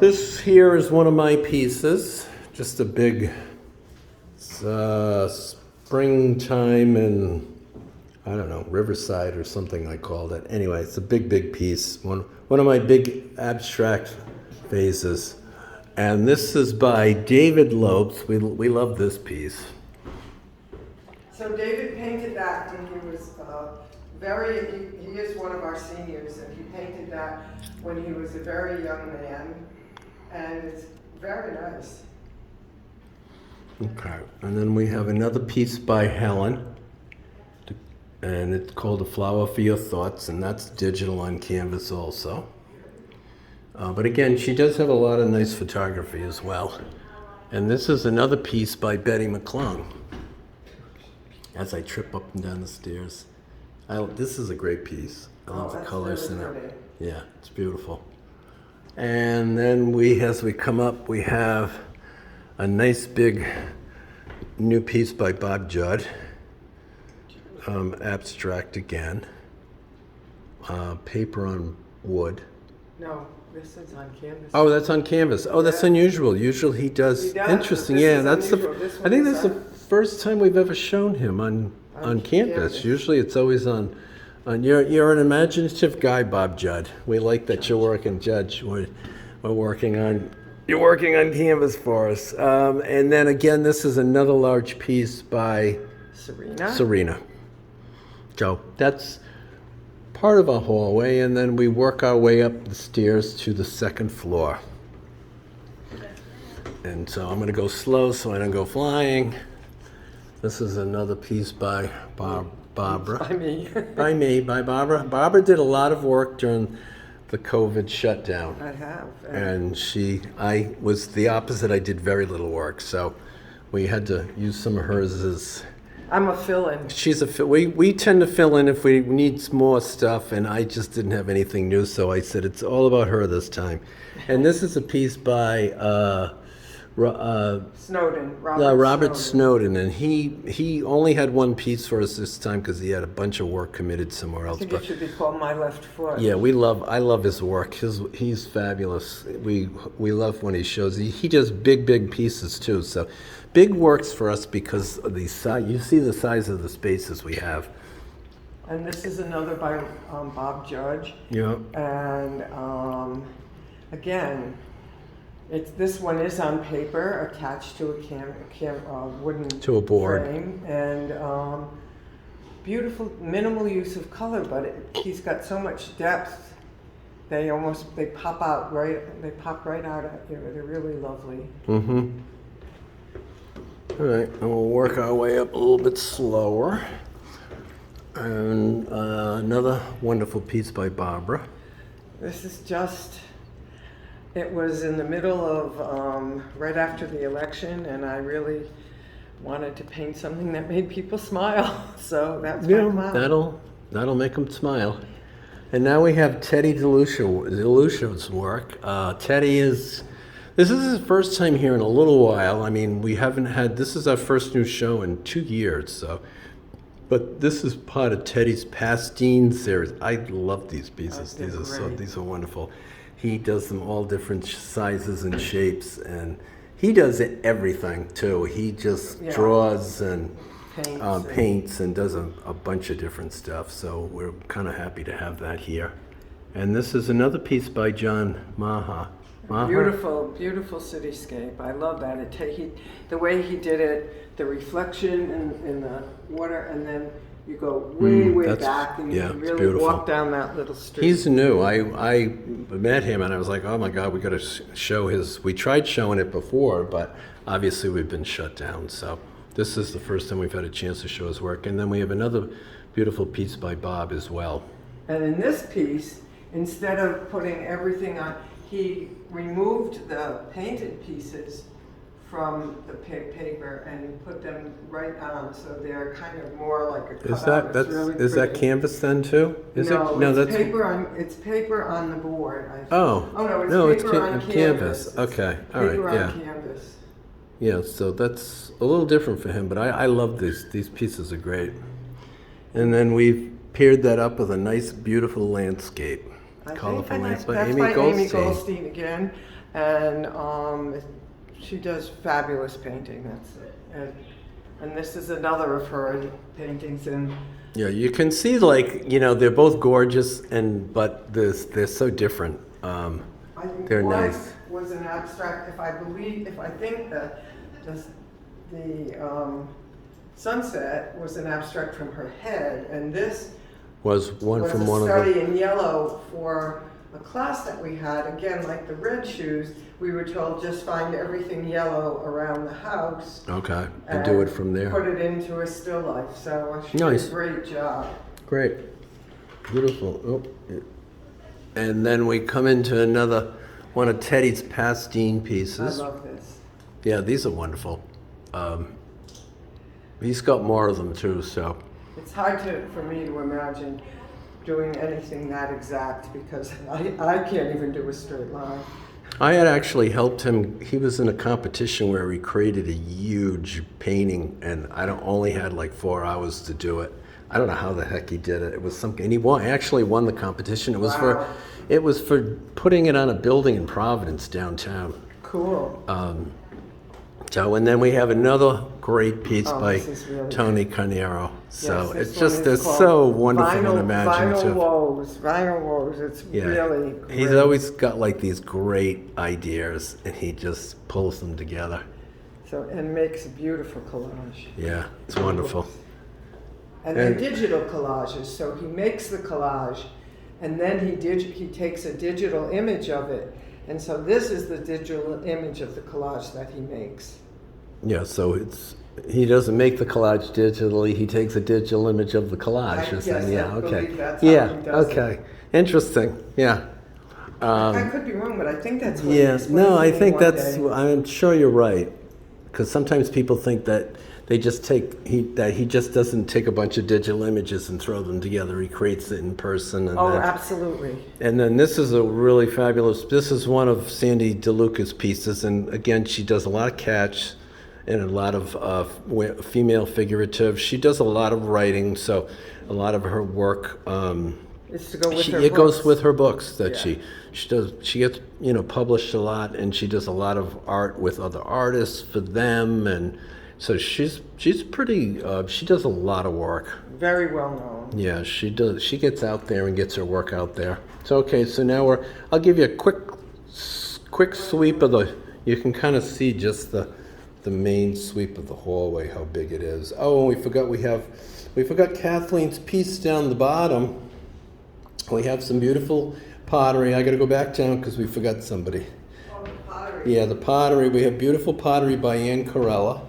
This here is one of my pieces, just a big springtime in, I don't know, Riverside or something I called it. Anyway, it's a big piece, one of my big abstract vases. And this is by David Lopes. We love this piece. So David painted that when he was he is one of our seniors, and he painted that when he was a very young man, and it's very nice. Okay, and then we have another piece by Helen, and it's called A Flower for Your Thoughts, and that's digital on canvas also. But again, she does have a lot of nice photography as well. And this is another piece by Betty McClung. As I trip up and down the stairs. This is a great piece. I love the colors in it. Yeah, it's beautiful. And then as we come up, we have a nice big new piece by Bob Judd. Abstract again. Paper on wood. No, this is on canvas. Oh, that's on canvas. Oh, that's unusual. Usually he does. Interesting. Yeah, that's I think that's the first time we've ever shown him on canvas. Usually it's always on you're an imaginative guy, Bob Judd. We like that you're working, Judge. You're working on canvas for us. And then again, this is another large piece by Serena. So that's part of our hallway, and then we work our way up the stairs to the second floor. And so I'm going to go slow so I don't go flying. This is another piece by Barbara. By me. By Barbara. Barbara did a lot of work during the COVID shutdown. I have. And I was the opposite. I did very little work, so we had to use some of hers as... I'm a fill-in. We tend to fill in if we need more stuff, and I just didn't have anything new, so I said it's all about her this time. And this is a piece by Robert Snowden, and he only had one piece for us this time because he had a bunch of work committed somewhere else. I think it should be called My Left Foot. Yeah, I love his work. He's fabulous. We love when he shows. He does big pieces too. So big works for us because of the size. You see the size of the spaces we have. And this is another by Bob Judge. Yeah. And again, This one is on paper attached to a wooden To a board. frame, and beautiful, minimal use of color, but he's got so much depth. They pop right out at you. They're really lovely. Mm-hmm. All right, and we'll work our way up a little bit slower. And another wonderful piece by Barbara. This is it was in the middle of, right after the election, and I really wanted to paint something that made people smile. So that's my clown. That'll make them smile. And now we have Teddy DeLucio's work. This is his first time here in a little while. I mean, this is our first new show in 2 years, so. But this is part of Teddy's Pastine series. I love these pieces. These are wonderful. He does them all different sizes and shapes, and he does everything too. He just draws and paints and does a bunch of different stuff. So we're kind of happy to have that here. And this is another piece by John Maha. Beautiful, beautiful cityscape. I love that. The way he did it, the reflection in the water, and then you go way back, and you can really walk down that little street. He's new. I met him, and I was like, oh my God, we got to show his. We tried showing it before, but obviously we've been shut down. So this is the first time we've had a chance to show his work. And then we have another beautiful piece by Bob as well. And in this piece, instead of putting everything on, he removed the painted pieces from the paper and put them right on, so they're kind of more like a cutout. Is that canvas then too? It's paper on the board. No, it's paper on canvas. Okay, all right, paper on canvas. Yeah, so that's a little different for him, but I love these. These pieces are great. And then we've paired that up with a nice, beautiful landscape. Colorful landscape by Amy Goldstein again, and she does fabulous painting. That's it. And this is another of her paintings. And yeah, you can see, like, they're both gorgeous, but they're so different. They're nice. Was an abstract. If I think that the sunset was an abstract from her head, and this was one from one of them. Was a study in yellow for a class that we had. Again, like the red shoes, we were told just find everything yellow around the house. Okay, and do it from there. Put it into a still life. So she did a great job. Great, beautiful. Oh. And then we come into another one of Teddy's Pastine pieces. I love this. Yeah, these are wonderful. He's got more of them too, so. It's hard for me to imagine doing anything that exact, because I can't even do a straight line. I had actually helped him. He was in a competition where he created a huge painting, and I only had like 4 hours to do it. I don't know how the heck he did it. It was something, and he actually won the competition. It was for putting it on a building in Providence downtown. Cool. And then we have another great piece by Tony Carnero. So it's so wonderful and imaginative. Vinyl woes. It's really great. He's always got like these great ideas, and he just pulls them together. And makes a beautiful collage. Yeah, it's wonderful. And they're digital collages. So he makes the collage, and then he takes a digital image of it. And so this is the digital image of the collage that he makes. Yeah, so he doesn't make the collage digitally. He takes a digital image of the collage. I believe that's how he does it. Interesting. Yeah. I could be wrong, but I think that's what he explained to me I think one day. I'm sure you're right. Because sometimes people think that he just doesn't take a bunch of digital images and throw them together. He creates it in person. And absolutely. And then this is a really fabulous. This is one of Sandy DeLuca's pieces, and again, she does a lot of catch and a lot of female figurative. She does a lot of writing, so a lot of her work. It's to go with her it books. Goes with her books that she does. She gets published a lot, and she does a lot of art with other artists for them, and so she's pretty. She does a lot of work. Very well known. Yeah, she does. She gets out there and gets her work out there. So now I'll give you a quick quick sweep of the, you can kind of see just the main sweep of the hallway, how big it is. Oh, and we forgot Kathleen's piece down the bottom. We have some beautiful pottery. I got to go back down because we forgot somebody. Oh, the pottery. Yeah, the pottery. We have beautiful pottery by Ann Corello.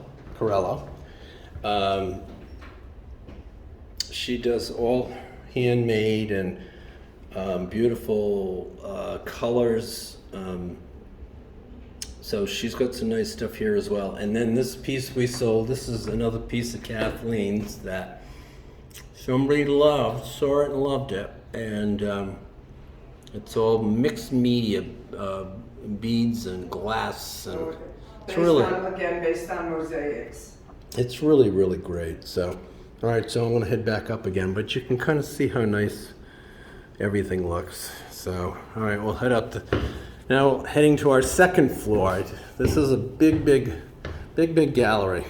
She does all handmade and beautiful colors. So she's got some nice stuff here as well. And then this piece we sold, this is another piece of Kathleen's that somebody loved, saw it and loved it. And it's all mixed media, beads and glass. And it's really, based on mosaics. it's really, really great. So, all right, so I'm gonna head back up again, but you can kind of see how nice everything looks. So, all right, we'll head up now heading to our second floor. This is a big gallery.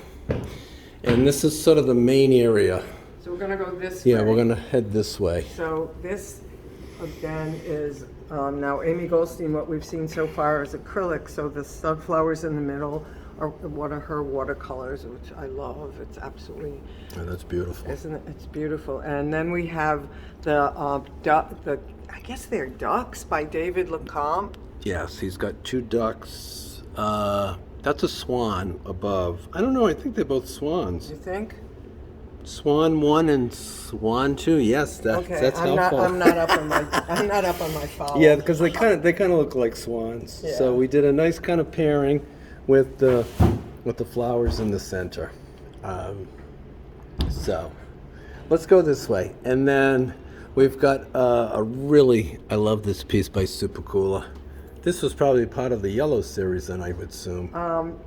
And this is sort of the main area. So we're going to go this way. Yeah, we're going to head this way. So this, again, is now Amy Goldstein. What we've seen so far is acrylic. So the sunflowers in the middle are one of her watercolors, which I love. It's absolutely... Oh, that's beautiful. Isn't it? It's beautiful. And then we have the I guess they're ducks by David Lecomte. Yes, he's got two ducks. That's a swan above. I don't know, I think they're both swans. You think? Swan 1 and Swan 2. Yes, that's helpful. I'm not up on my follow. Yeah, because they kind of look like swans. Yeah. So we did a nice kind of pairing with the flowers in the center. So let's go this way, and then we've got I love this piece by Supakula. This was probably part of the Yellow series, then I would assume.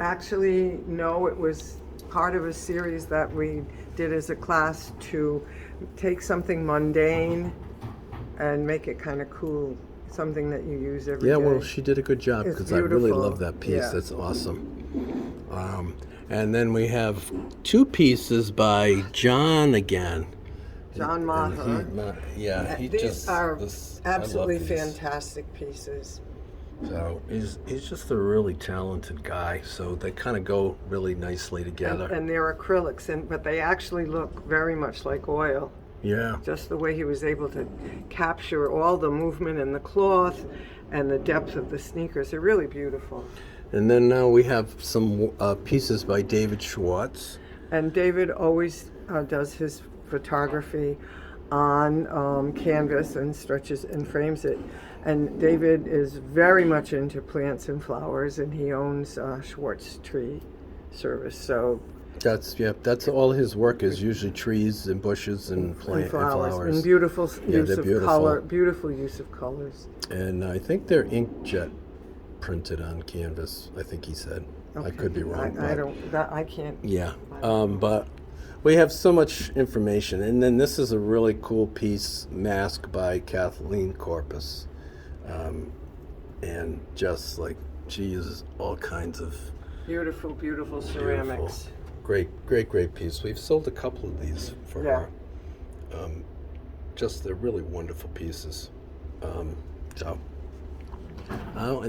Actually, no, it was part of a series that we did as a class to take something mundane and make it kind of cool, something that you use every day. Yeah, well, she did a good job It's because I really beautiful. love that piece. Yeah. That's awesome. And then we have two pieces by John again. John Maher. These are absolutely I love these. fantastic pieces. So he's just a really talented guy. So they kind of go really nicely together. And they're acrylics, but they actually look very much like oil. Yeah. Just the way he was able to capture all the movement in the cloth and the depth of the sneakers. They're really beautiful. And then now we have some pieces by David Schwartz. And David always does his photography on canvas and stretches and frames it. And David is very much into plants and flowers, and he owns Schwartz Tree Service. So that's all his work is, usually trees and bushes and flowers. And beautiful use of beautiful. color, beautiful use of colors. And I think they're inkjet printed on canvas, I think he said. Okay. I could be wrong. I can't. Yeah, but we have so much information. And then this is a really cool piece, Mask by Kathleen Corpus. And just like, she uses all kinds of Beautiful ceramics. Great piece. We've sold a couple of these for Yeah. her. They're really wonderful pieces. And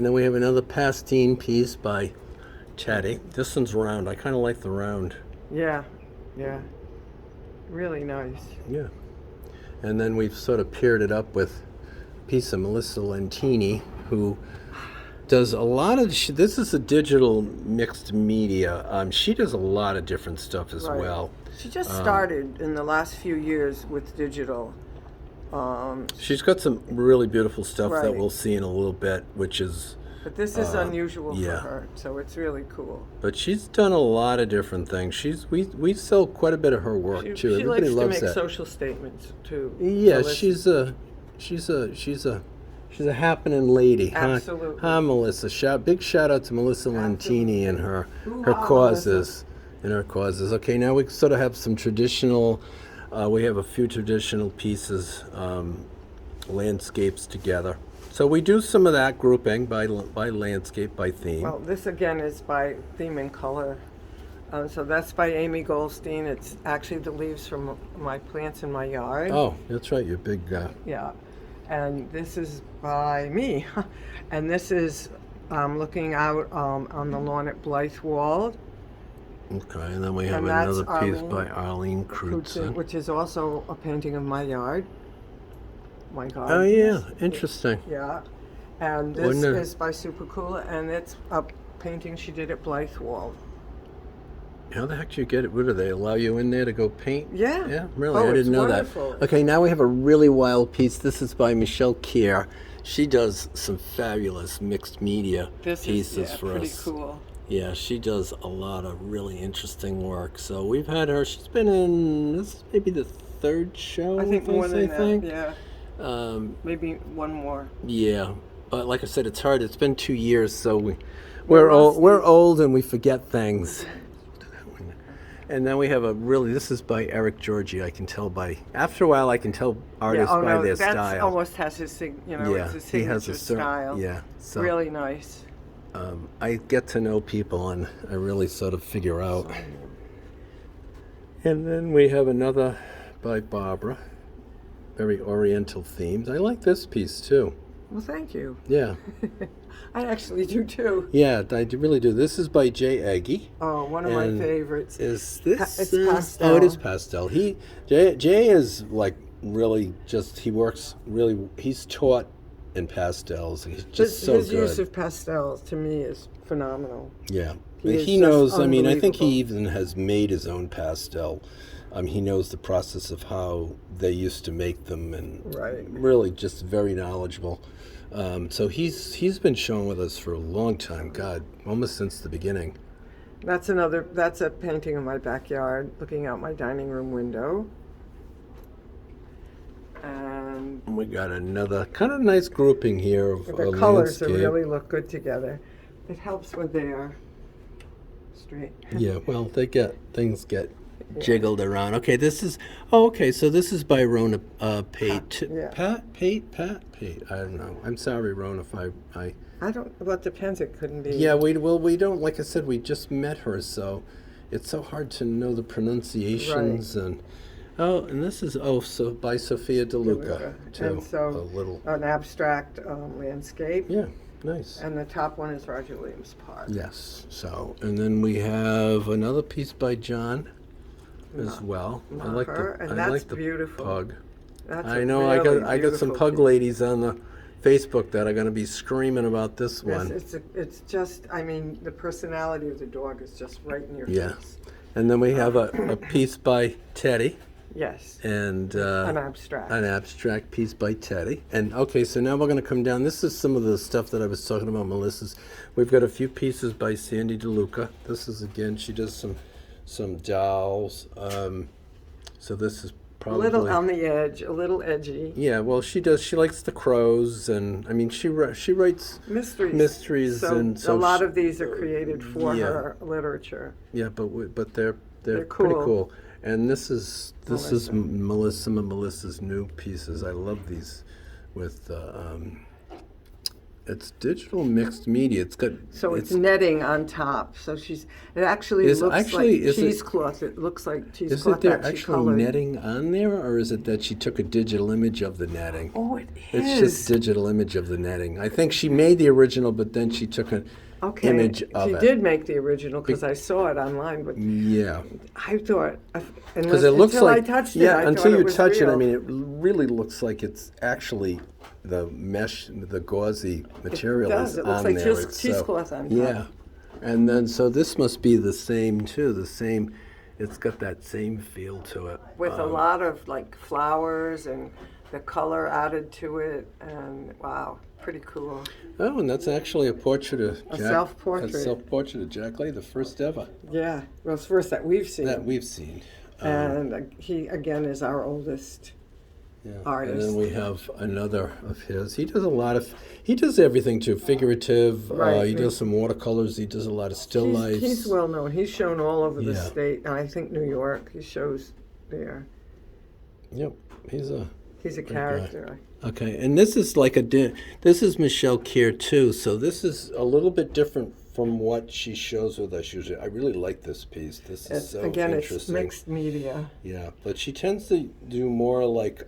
then we have another Pastine piece by Chatty. This one's round. I kind of like the round. Yeah. Really nice. Yeah. And then we've sort of paired it up with a piece of Melissa Lentini, who does a lot of, this is a digital mixed media. She does a lot of different stuff as Right. well. She just started in the last few years with digital. She's got some really beautiful stuff that Right. we'll see in a little bit, which is, But this is unusual yeah. for her, so it's really cool. but she's done a lot of different things. We sell quite a bit of her work too. She Everybody likes to loves make that. social statements too. Yeah, So she's a happening lady. Absolutely. Huh, Melissa? Big shout out to Melissa Lentini and her Hoo-ha, causes. Okay, now we sort of have some traditional. We have a few traditional pieces, landscapes together. So we do some of that grouping by landscape, by theme. Well, this again is by theme and color. So that's by Amy Goldstein. It's actually the leaves from my plants in my yard. Oh, that's right. You're big. Yeah. And this is by me. And this is looking out on the lawn at Blythewald. Okay, and then we have And that's another piece Arlene by Arlene Crutzen. which is also a painting of my yard. My Oh garden. yeah, interesting. Yeah. And this is by Supercoola, and it's a painting she did at Blythewald. How the heck do you get it? What do they allow you in there to go paint? Yeah. Yeah, really? Oh, I it's didn't know wonderful. that. Okay, now we have a really wild piece. This is by Michelle Kier. She does some fabulous mixed media pieces for pretty us. cool. Yeah, she does a lot of really interesting work. So we've had her. She's been in, this is maybe the third show. I think with more us, than I think. that. Yeah. Maybe one more. Yeah, but like I said, it's hard. It's been 2 years, so we're old and we forget things. And then we have this is by Eric Georgi. I can tell after a while, I can tell artists by their that style. almost has his, it's his he has signature a certain style. Yeah, so Really nice. I get to know people and I really sort of figure out. And then we have another by Barbara, very Oriental themes. I like this piece too. Well, thank you. Yeah. I actually do too. Yeah, I really do. This is by Jay Aggie. Oh, one of my favorites. Is this? It's pastel. Oh, it is pastel. Jay is like really just. He works really. He's taught in pastels. He's just his good. use of pastels to me is phenomenal. Yeah, He he knows. I mean, I think he unbelievable. even has made his own pastel. He knows the process of how they used to make them, and Right. really just very knowledgeable. So he's been showing with us for a long time. God, almost since the beginning. That's a painting of my backyard, looking out my dining room window. And We got another kind of nice grouping here of the a colors landscape. really look good together. It helps when they are straight. Yeah, well, things get jiggled around. Okay, so this is by Rona Pate. Yeah. Pate. I don't know. I'm sorry, Rona, if I I don't. Well, it depends. It couldn't be. Yeah, we don't. Like I said, we just met her, so it's so hard to know the pronunciations and. Oh, and this is so by Sophia DeLuca too. And so an abstract landscape. Yeah, nice. And the top one is Roger Williams Park. Yes. So, and then we have another piece by John as well. I like the beautiful. pug. That's I know. Really I got some beautiful pug piece. ladies on the Facebook that are going to be screaming about this one. Yes, it's just. I mean, the personality of the dog is just right in your Yeah. face. And then we have a piece by Teddy. Yes. And an abstract. An abstract piece by Teddy. And okay, so now we're going to come down. This is some of the stuff that I was talking about, Melissa's. We've got a few pieces by Sandy DeLuca. This is, again, she does some dolls. So this is probably... A little on the edge, a little edgy. Yeah, well, she likes the crows, and I mean, she writes mysteries, so and so a lot of these are created for yeah. her literature. Yeah, but they're cool. pretty cool. And this is Melissa's new pieces. I love these with it's digital mixed media. It's netting on top. So it actually looks like cheesecloth. It looks like cheesecloth. Is it there actually netting on there, or is it that she took a digital image of the netting? Oh, it is. It's just digital image of the netting. I think she made the original, but then she took an image of it. She did make the original because I saw it online, but yeah, I thought because it looks like I touched until you touch it, I real. mean, it really looks like it's actually the mesh, the gauzy material is It on looks like there. cheesecloth on top. Yeah, and then so this must be the same too. It's got that same feel to it. With a lot of like flowers and the color added to it, and wow, pretty cool. Oh, and that's actually a portrait of A self-portrait. A self-portrait of Jack Lay, the first ever. Yeah, well, it's the first that we've seen. And he again is our oldest artist. And then we have another of his. He does everything too, figurative. Right. He does some watercolors. He does a lot of still lifes. He's well known. He's shown all over the state, and I think New York. He shows there. Yep, he's a character. Guy. Okay, and this is this is Michelle Kier too. So this is a little bit different from what she shows with us usually. I really like this piece. This is so interesting. It's mixed media. Yeah, but she tends to do more like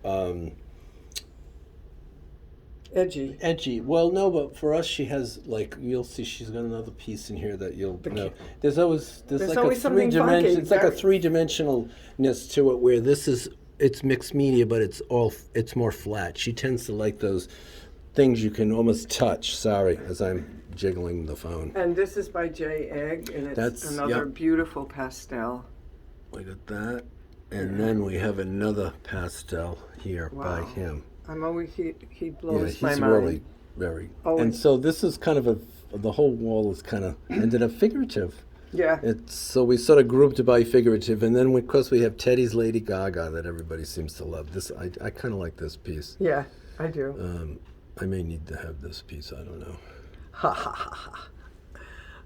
Edgy. Edgy. Well, no, but for us, she has like you'll see. She's got another piece in here that you'll know. There's like always a something 3 dimension. funky, It's like a very- 3 dimensionalness to it, where this is it's mixed media, but it's more flat. She tends to like those things you can almost touch. Sorry, as I'm jiggling the phone. And this is by J. Egg, and it's That's- another yep. beautiful pastel. We got that, and then we have another pastel here by Wow. him. I'm always he Yeah, blows my he's mind. really very. Oh, and and- so this is kind of the whole wall is kind of ended up figurative. Yeah. So we sort of grouped it by figurative, and then of course we have Teddy's Lady Gaga that everybody seems to love. This I kind of like this piece. Yeah, I do. I may need to have this piece. I don't know. Ha ha ha ha.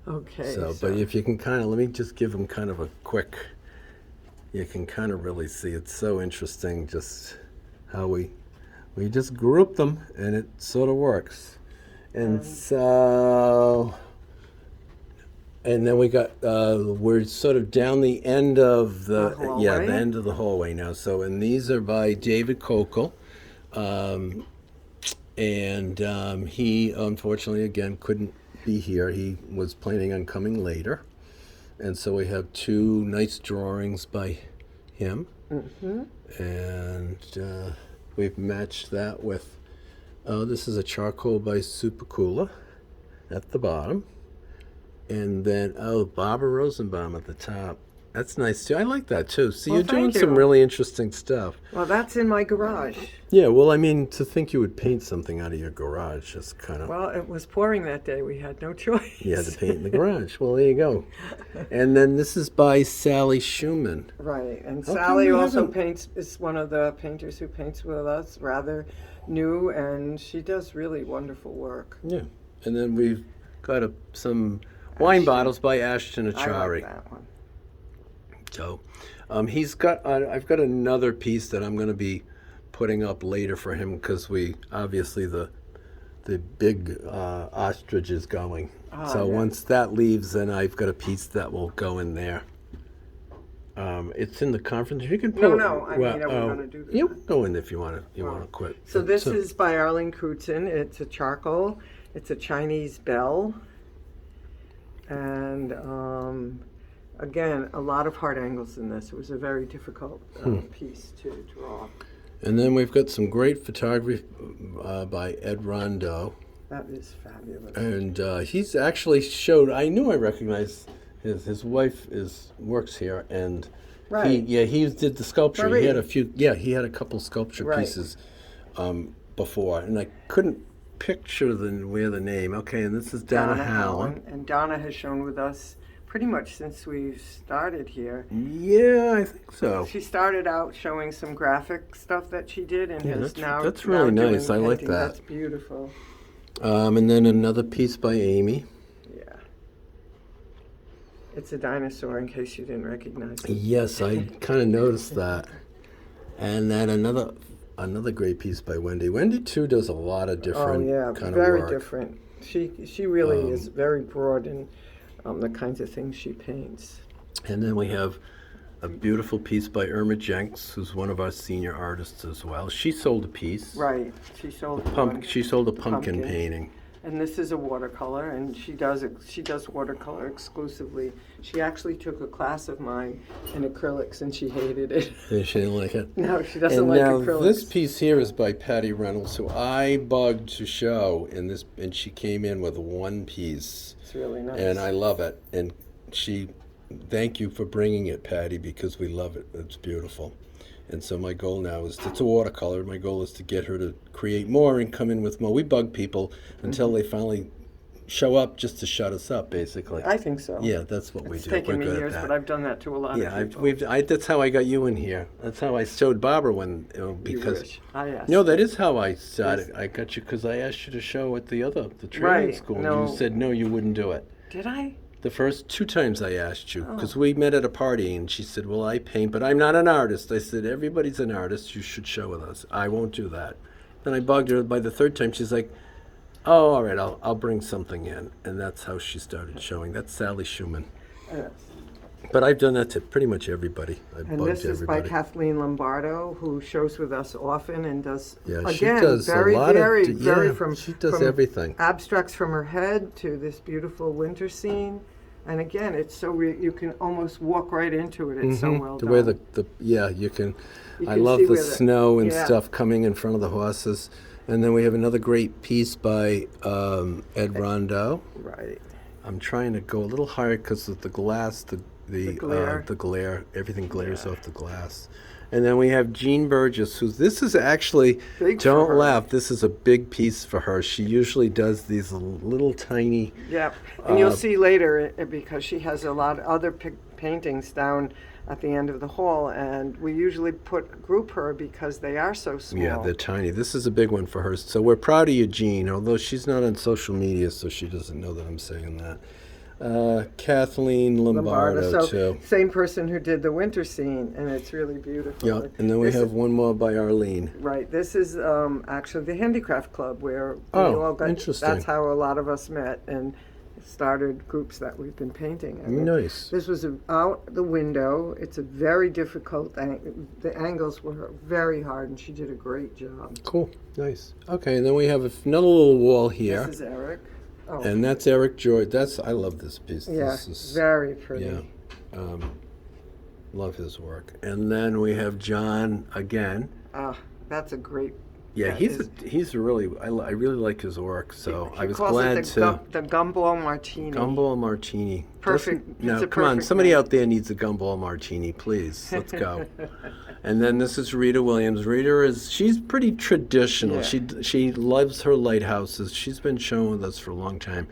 Okay. So, but if you can kind of let me just give them kind of a quick. You can kind of really see it's so interesting just how we just group them and it sort of works. And so, and then we got, we're sort of down the end of The hallway. the end of the hallway now. So, and these are by David Kokel. He unfortunately, again, couldn't be here. He was planning on coming later. And so we have 2 nice drawings by him. Mm-hmm. And we've matched that with, this is a charcoal by Supakula at the bottom. And then, Barbara Rosenbaum at the top. That's nice too. I like that too. See, Well, you're doing thank some you. really interesting stuff. Well, that's in my garage. Yeah, well, I mean, to think you would paint something out of your garage is kind of... Well, it was pouring that day. We had no choice. You had to paint in the garage. Well, there you go. And then this is by Sally Schumann. Right, and How come Sally we also haven't- paints. Is one of the painters who paints with us. Rather new, and she does really wonderful work. Yeah. And then we've got some wine Ashton. bottles by Ashton I Achari. like that one. So, he's got. I've got another piece that I'm going to be putting up later for him because we obviously the big ostrich is going. So yeah. once that leaves, then I've got a piece that will go in there. It's in the conference. You can pull. No, I mean, are we gonna do that? You go in if you want to. You want to quit. So this is by Arlene Crutzen. It's a charcoal. It's a Chinese bell. And again, a lot of hard angles in this. It was a very difficult piece to draw. And then we've got some great photography by Ed Rondeau. That is fabulous. And he's actually showed. I knew I recognized his wife works here, and Right. he did the sculpture. He had Marie. a few. Yeah, he had a couple sculpture Right. pieces before, and I couldn't picture where the name. Okay, and this is Donna Hallen. And Donna has shown with us pretty much since we've started here. Yeah, I think so. She started out showing some graphic stuff that she did, and Yeah, has that's now really doing nice. I like painting. that. That's beautiful. And then another piece by Amy. Yeah. It's a dinosaur, in case you didn't recognize it. Yes, I kind of noticed that. And then another great piece by Wendy. Wendy too does a lot of different kind of very work. different. She really is very broad in the kinds of things she paints. And then we have a beautiful piece by Irma Jenks, who's one of our senior artists as well. She sold a piece. Right. She sold one. She sold a pumpkin Pumpkin. painting. And this is a watercolor, and she does watercolor exclusively. She actually took a class of mine in acrylics, and she hated it. Yeah, she didn't like it. No, she doesn't And like now acrylics. this piece here is by Patty Reynolds, who I bugged to show and she came in with one piece. It's really nice. And I love it. And thank you for bringing it, Patty, because we love it. It's beautiful. And so my goal now it's a watercolor. My goal is to get her to create more and come in with more. We bug people until they finally show up just to shut us up, basically. I think so. Yeah, that's what we It's do. taken We're me good years, at but that. I've done that to a lot Yeah, of people. that's how I got you in here. That's how I showed Barbara You because wish. I asked. no, that is how I started. I got you because I asked you to show at the training Right, school. And no. you said no, you wouldn't do it. Did I? The first 2 times I asked you, Oh. because we met at a party, and she said, well, I paint, but I'm not an artist. I said, everybody's an artist. You should show with us. I won't do that. Then I bugged her. By the 3rd time, she's like, oh, all right, I'll bring something in. And that's how she started showing. That's Sally Schumann. Yes. But I've done that to pretty much everybody. I've And bugged this is by everybody. Kathleen Lombardo, who shows with us often and does, Yeah, she again, does very, a lot very, of, very yeah, from she does from everything. abstracts from her head to this beautiful winter scene. And again, it's so you can almost walk right into it. It's so well The done. way yeah, you can. You I can love see the where snow and yeah. stuff coming in front of the horses. And then we have another great piece by Ed Rondeau. Right. I'm trying to go a little higher because of the glass, the glare. glare, everything glares off the glass. And then we have Jean Burgess, this is actually, Big for don't her. laugh, this is a big piece for her. She usually does these little tiny, Yeah, and you'll see later because she has a lot of other paintings down at the end of the hall, and we usually group her because they are so small. yeah, they're tiny. This is a big one for her. So we're proud of you, Jean, although she's not on social media, so she doesn't know that I'm saying that. Kathleen Lombardo, so too. same person who did the winter scene, and it's really beautiful. Yeah, and then we This have is- one more by Arlene. Right, this is actually the Handicraft Club where we Oh, all got. interesting. That's how a lot of us met and started groups that we've been painting. I mean, Nice. This was out the window. It's a very difficult. The angles were very hard, and she did a great job. Cool, nice. Okay, and then we have another little wall here. This is Eric. Oh, And that's Eric George. I love this piece. yeah, This is, very pretty. yeah, love his work. And then we have John again. That's a great. Yeah, that he's a really. I really like his work. So he I was calls glad it to. the gumball martini. Gumball martini. Perfect. Now, It's a come on. perfect Somebody name. out there needs a gumball martini, please. Let's go. And then this is Rita Williams. She's pretty traditional. Yeah. She loves her lighthouses. She's been showing with us for a long time.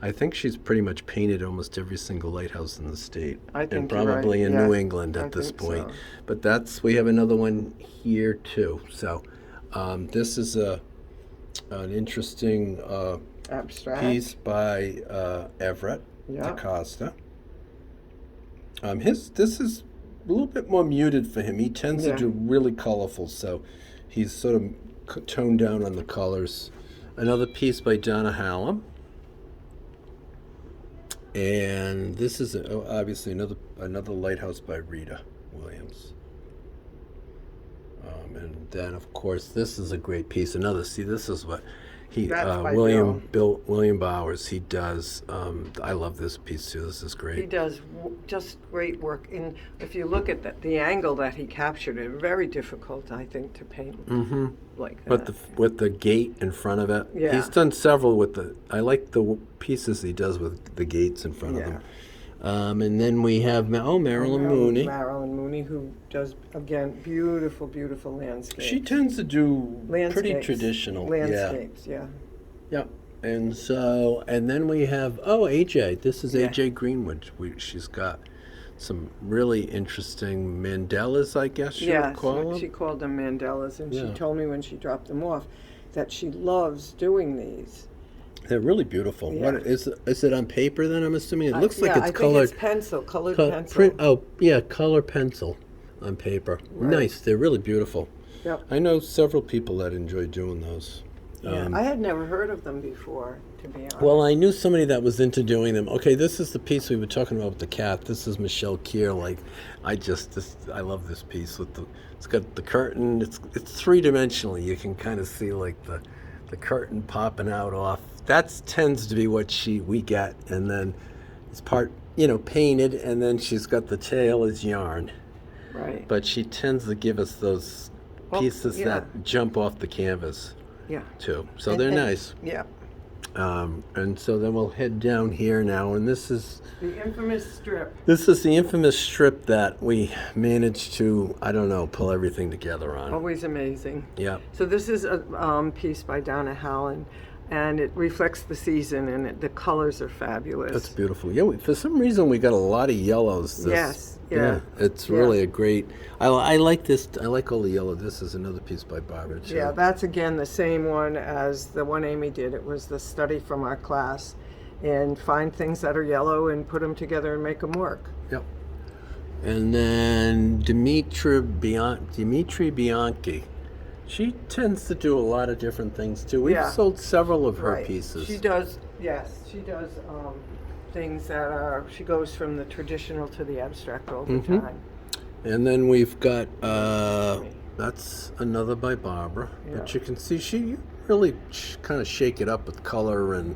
I think she's pretty much painted almost every single lighthouse in the state. I think and you're right, probably in yeah. New England at I this think point. so. But we have another one here too. So this is an interesting Abstract. piece by Everett Yeah. DaCosta. This is a little bit more muted for him. He tends to Yeah. do really colorful, so he's sort of toned down on the colors. Another piece by Donna Hallam. And this is obviously another lighthouse by Rita Williams. And then, of course, this is a great piece. This is what That's by William Bowers. He does. I love this piece too. This is He great. does just great work. And if you look at the angle that he captured, it very difficult, I think, to paint like that. But with the gate in front of it, Yeah. he's done several with the. I like the pieces he does with the gates in front of Yeah. them. And then we have Marilyn Mooney. Marilyn Mooney, who does, again, beautiful, beautiful landscapes. She tends to do pretty Landscapes. traditional. Landscapes, yeah. Yeah. And then we have AJ. This is Yeah. AJ Greenwood. She's got some really interesting mandalas, I guess you would call them. She called them mandalas, and she Yeah. told me when she dropped them off that she loves doing these. They're really beautiful. Yeah. What is it on paper? Then I'm assuming it looks like yeah, it's I colored. think it's colored pencil. Color pencil on paper. Right. Nice. They're really beautiful. Yep. I know several people that enjoy doing those. Yeah, I had never heard of them before, to be honest. Well, I knew somebody that was into doing them. Okay, this is the piece we were talking about with the cat. This is Michelle Keir. I love this piece it's got the curtain. It's three-dimensionally. You can kind of see like the curtain popping out off. That tends to be what we get, and then it's part painted, and then she's got the tail as yarn. Right. But she tends to give us those pieces that jump off the canvas Yeah. too. So they're nice. Yeah. And so then we'll head down here now, and this is The infamous strip. the infamous strip that we managed to, pull everything together on. Always amazing. Yeah. So this is a piece by Donna Hallam, and it reflects the season, and the colors are fabulous. That's beautiful. Yeah, for some reason we got a lot of yellows. Yes, yeah. It's Yeah. really a great. I like this. I like all the yellow. This is another piece by Barbara too. Yeah, that's again the same one as the one Amy did. It was the study from our class, and find things that are yellow and put them together and make them work. Yep. And then Dimitri Bianchi. She tends to do a lot of different things too. We've Yeah. sold several of her Right. pieces. She does. Yes, she does. things that are, she goes from the traditional to the abstract all the Mm-hmm. time. And then we've got, that's another by Barbara. Yeah. But you can see she really kind of shake it up with color and,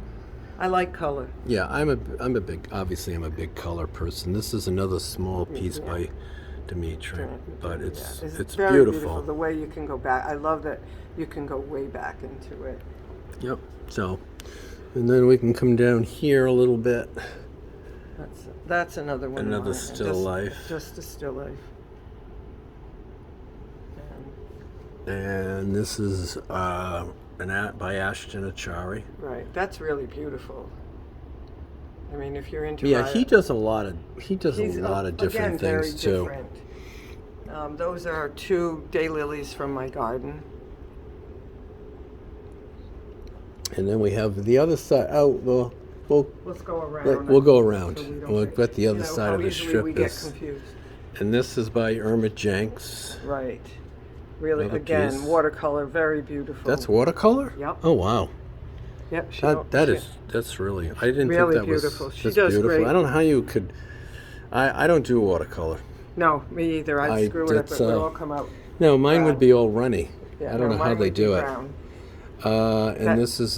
I like color. yeah, I'm a big color person. This is another small piece by Dimitri, but it's very beautiful. The way you can go back. I love that you can go way back into it. Yep. So, and then we can come down here a little bit. That's another one. Another still life. Just a still life. And this is by Ashton Achari. Right. That's really beautiful. I mean, if you're into he does a lot of different things too. Different. Those are 2 daylilies from my garden. And then we have the other side. Let's go around. We'll go around. So We'll get the other side of the strip. We get confused. And this is by Irma Jenks. Right. Really, Another again, piece. Watercolor, very beautiful. That's watercolor? Yep. Oh wow. Yep. That's really. I didn't really think that beautiful. was. She That's does beautiful. great. I don't know how you could. I don't do watercolor. No, me either. I'd screw it up. It would all come out. No, mine would be all runny. Yeah, I don't know how they do it. Brown. And this is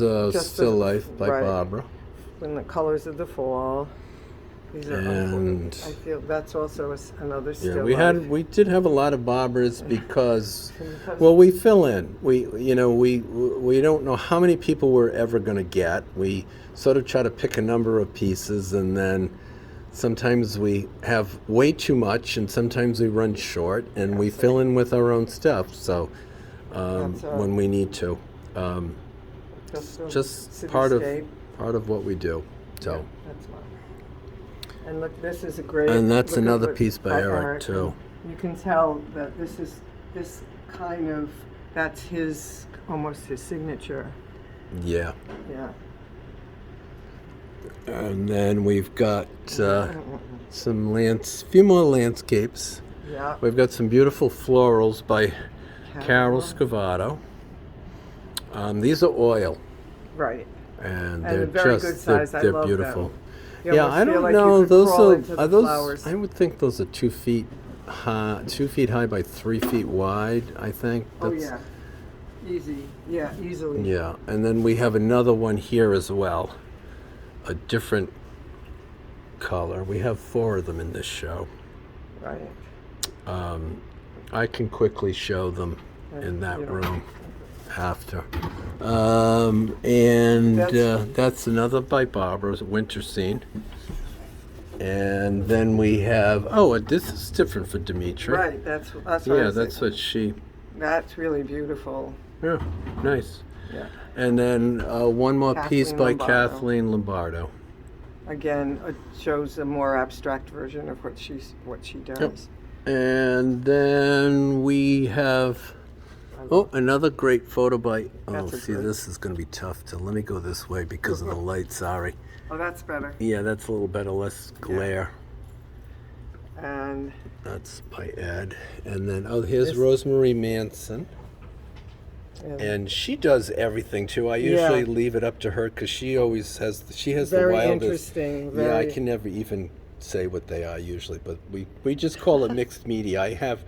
Still Life by Barbara. In the colors of the fall. These are And I feel that's also another still we life. we did have a lot of Barbaras because, well, we fill in. We don't know how many people we're ever going to get. We sort of try to pick a number of pieces, and then sometimes we have way too much, and sometimes we run short, and we fill in with our own stuff. So when we need to, just part of what we do. So. Yeah, that's fine. And look, this is a great. And that's another piece by Eric too. You can tell that this kind of, that's almost his signature. Yeah. Yeah. And then we've got few more landscapes. Yeah. We've got some beautiful florals by Carol Scavato. These are oil. Right. And they're they're good size. they're I love beautiful. Them. Yeah, I don't know. Those are those. Flowers. I would think those are 2 feet high, 2 feet high by 3 feet wide. I think. Yeah. Easy. Yeah, easily. Yeah, and then we have another one here as well, a different color. We have 4 of them in this show. Right. I can quickly show them in that room after. That's another by Barbara's Winter Scene. And then we have, this is different for Dimitri. Right, that's what that's what she. That's really beautiful. Yeah, nice. Yeah. And then one more piece by Lombardo. Kathleen Lombardo. Again, it shows a more abstract version of what she does. Yep. And then we have another great photo by. This is going to be tough to. Let me go this way because of the light. Sorry. Oh, that's better. Yeah, that's a little better, less glare. And that's by Ed. And then here's Rosemary Manson. And she does everything too. I usually leave it up to her because she always has the wildest. Very interesting. I can never even say what they are usually, but we just call it mixed media. I have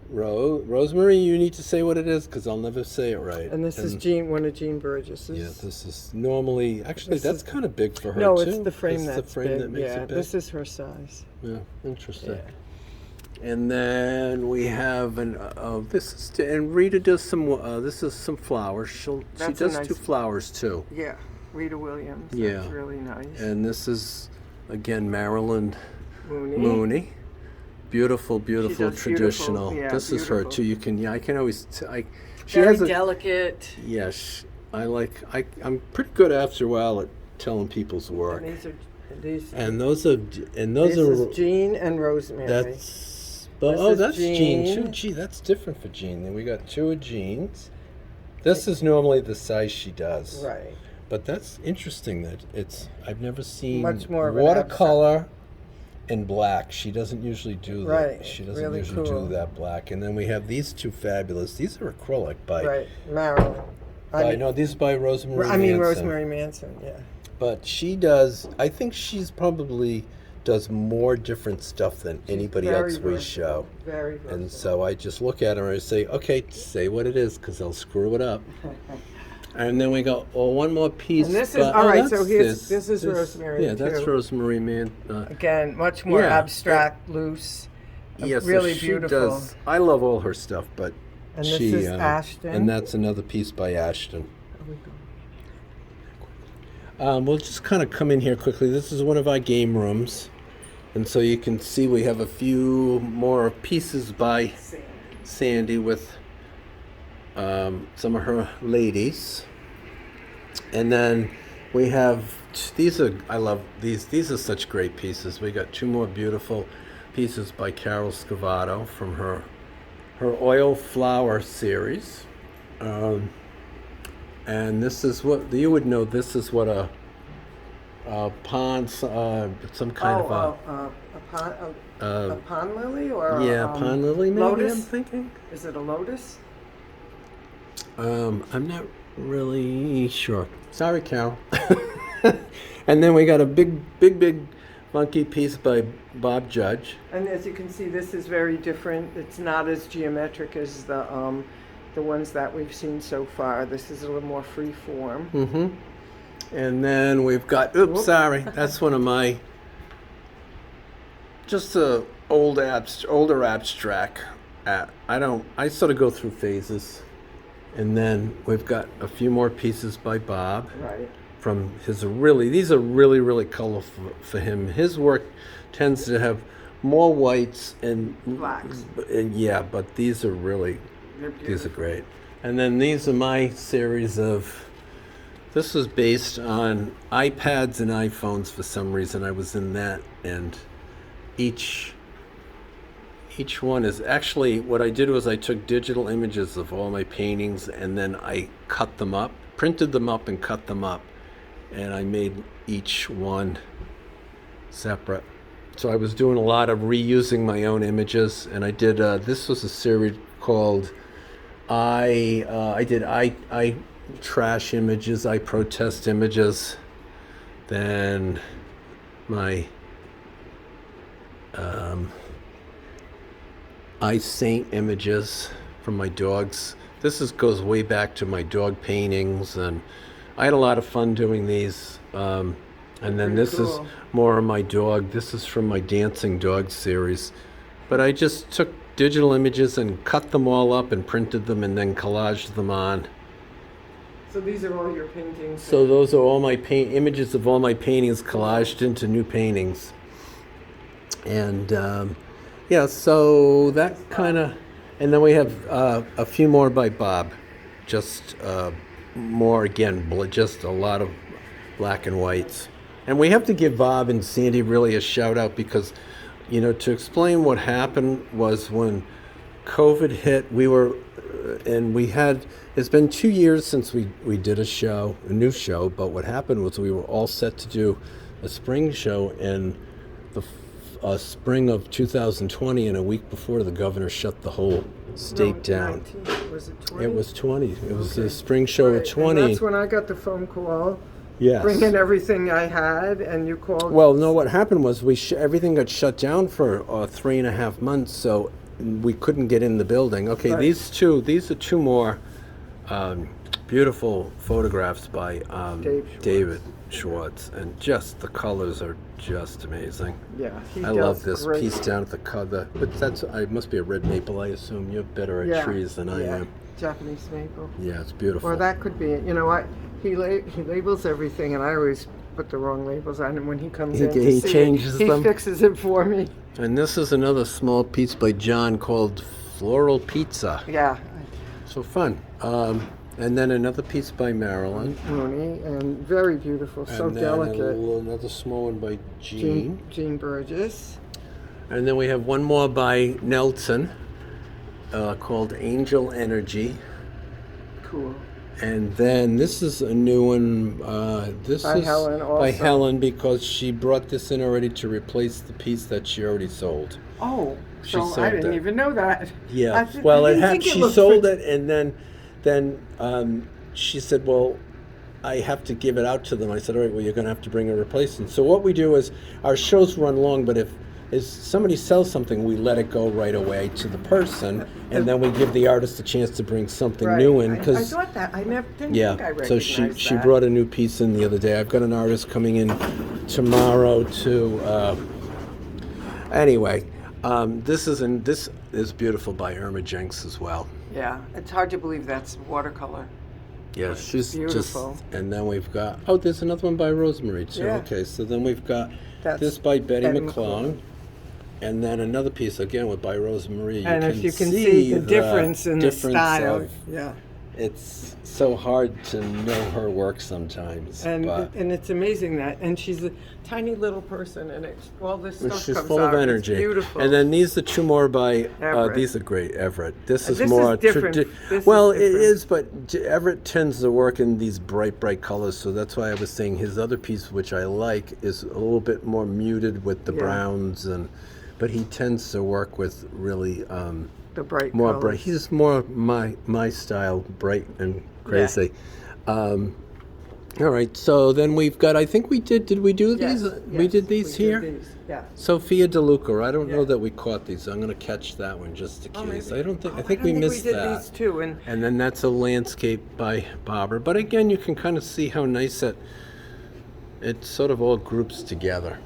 Rosemary. You need to say what it is because I'll never say it right. And this is one of Jean Burgess's. Yeah, this is normally that's kind of big for her no, too. it's the frame that's that's the frame big. that makes it big. This is her size. Yeah, interesting. Yeah. And then we have and Rita does some. This is some flowers. She does 2 flowers too. Yeah, Rita Williams. Yeah, that's really nice. And this is again Marilyn Mooney. Beautiful traditional. This is her too. You can I can always she very has delicate. Yes, I'm pretty good after a while at telling people's work. And those are Jean and Rosemary. That's Jean too. Gee, that's different for Jean. Then we got 2 of Jean's. This is normally the size she does. Right. But that's interesting that I've never seen much more of watercolor and black. She doesn't usually do that. Right. She doesn't really usually cool. do that black. And then we have these 2 fabulous. These are acrylic by Marilyn. these are by Rosemary Manson. Rosemary Manson, yeah. But she does. I think she's probably does more different stuff than anybody Very else we versatile, show. Very versatile. And so I just look at her and I say, okay, say what it is, because I'll screw it up. And then we go, oh, one more piece. And this is all right. So this is Rosemary. Yeah, that's too. Rosemary, man. Again, much more yeah, abstract, loose, Yeah, so really she beautiful. does. I love all her stuff, but And she. this is Ashton. And that's another piece by Ashton. There we go. We'll just kind of come in here quickly. This is one of our game rooms. And so you can see we have a few more pieces by Sandy with some of her ladies. And then we have, I love these. These are such great pieces. We got two more beautiful pieces by Carol Scavato from her oil flower series. And this is what you would know. This is what a pond, some kind of a pond lily or pond lily. Maybe lotus? I'm thinking. Is it a lotus? I'm not really sure. Sorry, Carol. And then we got a big funky piece by Bob Judge. And as you can see, this is very different. It's not as geometric as the ones that we've seen so far. This is a little more free form. Mm-hmm. And then we've got, sorry, that's one of my, just a older abstract. I sort of go through phases. And then we've got a few more pieces by Bob. Right. From these are really colorful for him. His work tends to have more whites and blacks. Yeah, but these are great. And then these are my series of. This was based on iPads and iPhones for some reason. I was in that, and each one is actually, what I did was I took digital images of all my paintings and then I cut them up, printed them up and cut them up, and I made each one separate. So I was doing a lot of reusing my own images, and I did, this was a series called I did I trash images, I protest images, then my I saint images from my dogs. This goes way back to my dog paintings, and I had a lot of fun doing these. And then this is more of my dog. This is from my dancing dog series. But I just took digital images and cut them all up and printed them and then collaged them on. So these are all your paintings? So those are all my images of all my paintings collaged into new paintings. And yeah, so that kind of, and then we have a few more by Bob, just more again, just a lot of black and whites. And we have to give Bob and Sandy really a shout out because, you know, to explain what happened was when COVID hit, we were, and we had, it's been 2 years since we did a new show, but what happened was we were all set to do a spring show in the spring of 2020, and a week before the governor shut the whole state down. 19, was it 20? It was 20. It was the spring show of 20. And that's when I got the phone call. Yes. Bringing everything I had, and you called. Well, no, what happened was everything got shut down for 3.5 months, so we couldn't get in the building. Okay, Right. these are two more beautiful photographs by David Schwartz, and just the colors are just amazing. Yeah, I love this piece down at the cover, but it must be a red maple, I assume. You're better at trees than I am. Japanese maple. Yeah, it's beautiful. Or that could be it. You know what? He labels everything, and I always put the wrong labels on him when he comes in. He changes them. He fixes it for me. And this is another small piece by John called Floral Pizza. Yeah. So fun. And then another piece by Marilyn. Mooney, and very beautiful, so and then delicate. Another small one by Jean. Jean Burgess. And then we have one more by Nelson called Angel Energy. Cool. And then this is a new one. This by is Helen also. by Helen because she brought this in already to replace the piece that she already sold. Oh, She so sold I didn't that. even know that. Yeah. I didn't think she looked sold it, and then she said, "Well, I have to give it out to them. I said, all right, well, you're going to have to bring a replacement. So what we do is our shows run long, but if somebody sells something, we let it go right away to the person, and then we give the artist a chance to bring something new in. I thought that. I never didn't think I recognized so she brought a new piece in the other day. I've got an artist coming in tomorrow to. Anyway, this is beautiful by Irma Jenks as well. Yeah, it's hard to believe that's watercolor. Yeah, she's beautiful. just. And then we've got there's another one by Rosemary too. Yeah. Okay, so then we've got That's this by Betty Betty McClung. And then another piece again by Rosemary. And if you can see the difference in the style, it's so hard to know her work sometimes. And it's amazing that. And she's a tiny little person, and all this stuff She's comes full out. of energy. It's beautiful. And then these are two more by. Everett. These are great, Everett. This is This more is different. well, it is, but Everett tends to work in these bright colors. So that's why I was saying his other piece, which I like, is a little bit more muted with the browns but he tends to work with really the bright more colors. bright. He's more my style, bright and crazy. Yeah. All right, so then we've got. I think we did. Did we do these? Yes, We did these we here. did these, yeah. Sophia DeLuca. I don't know Yeah. that we caught these. I'm going to catch that one just in case. Maybe. I don't think. I I think don't we think missed we did that. these too, And then that's a landscape by Barbara. But again, you can kind of see how nice it sort of all groups together.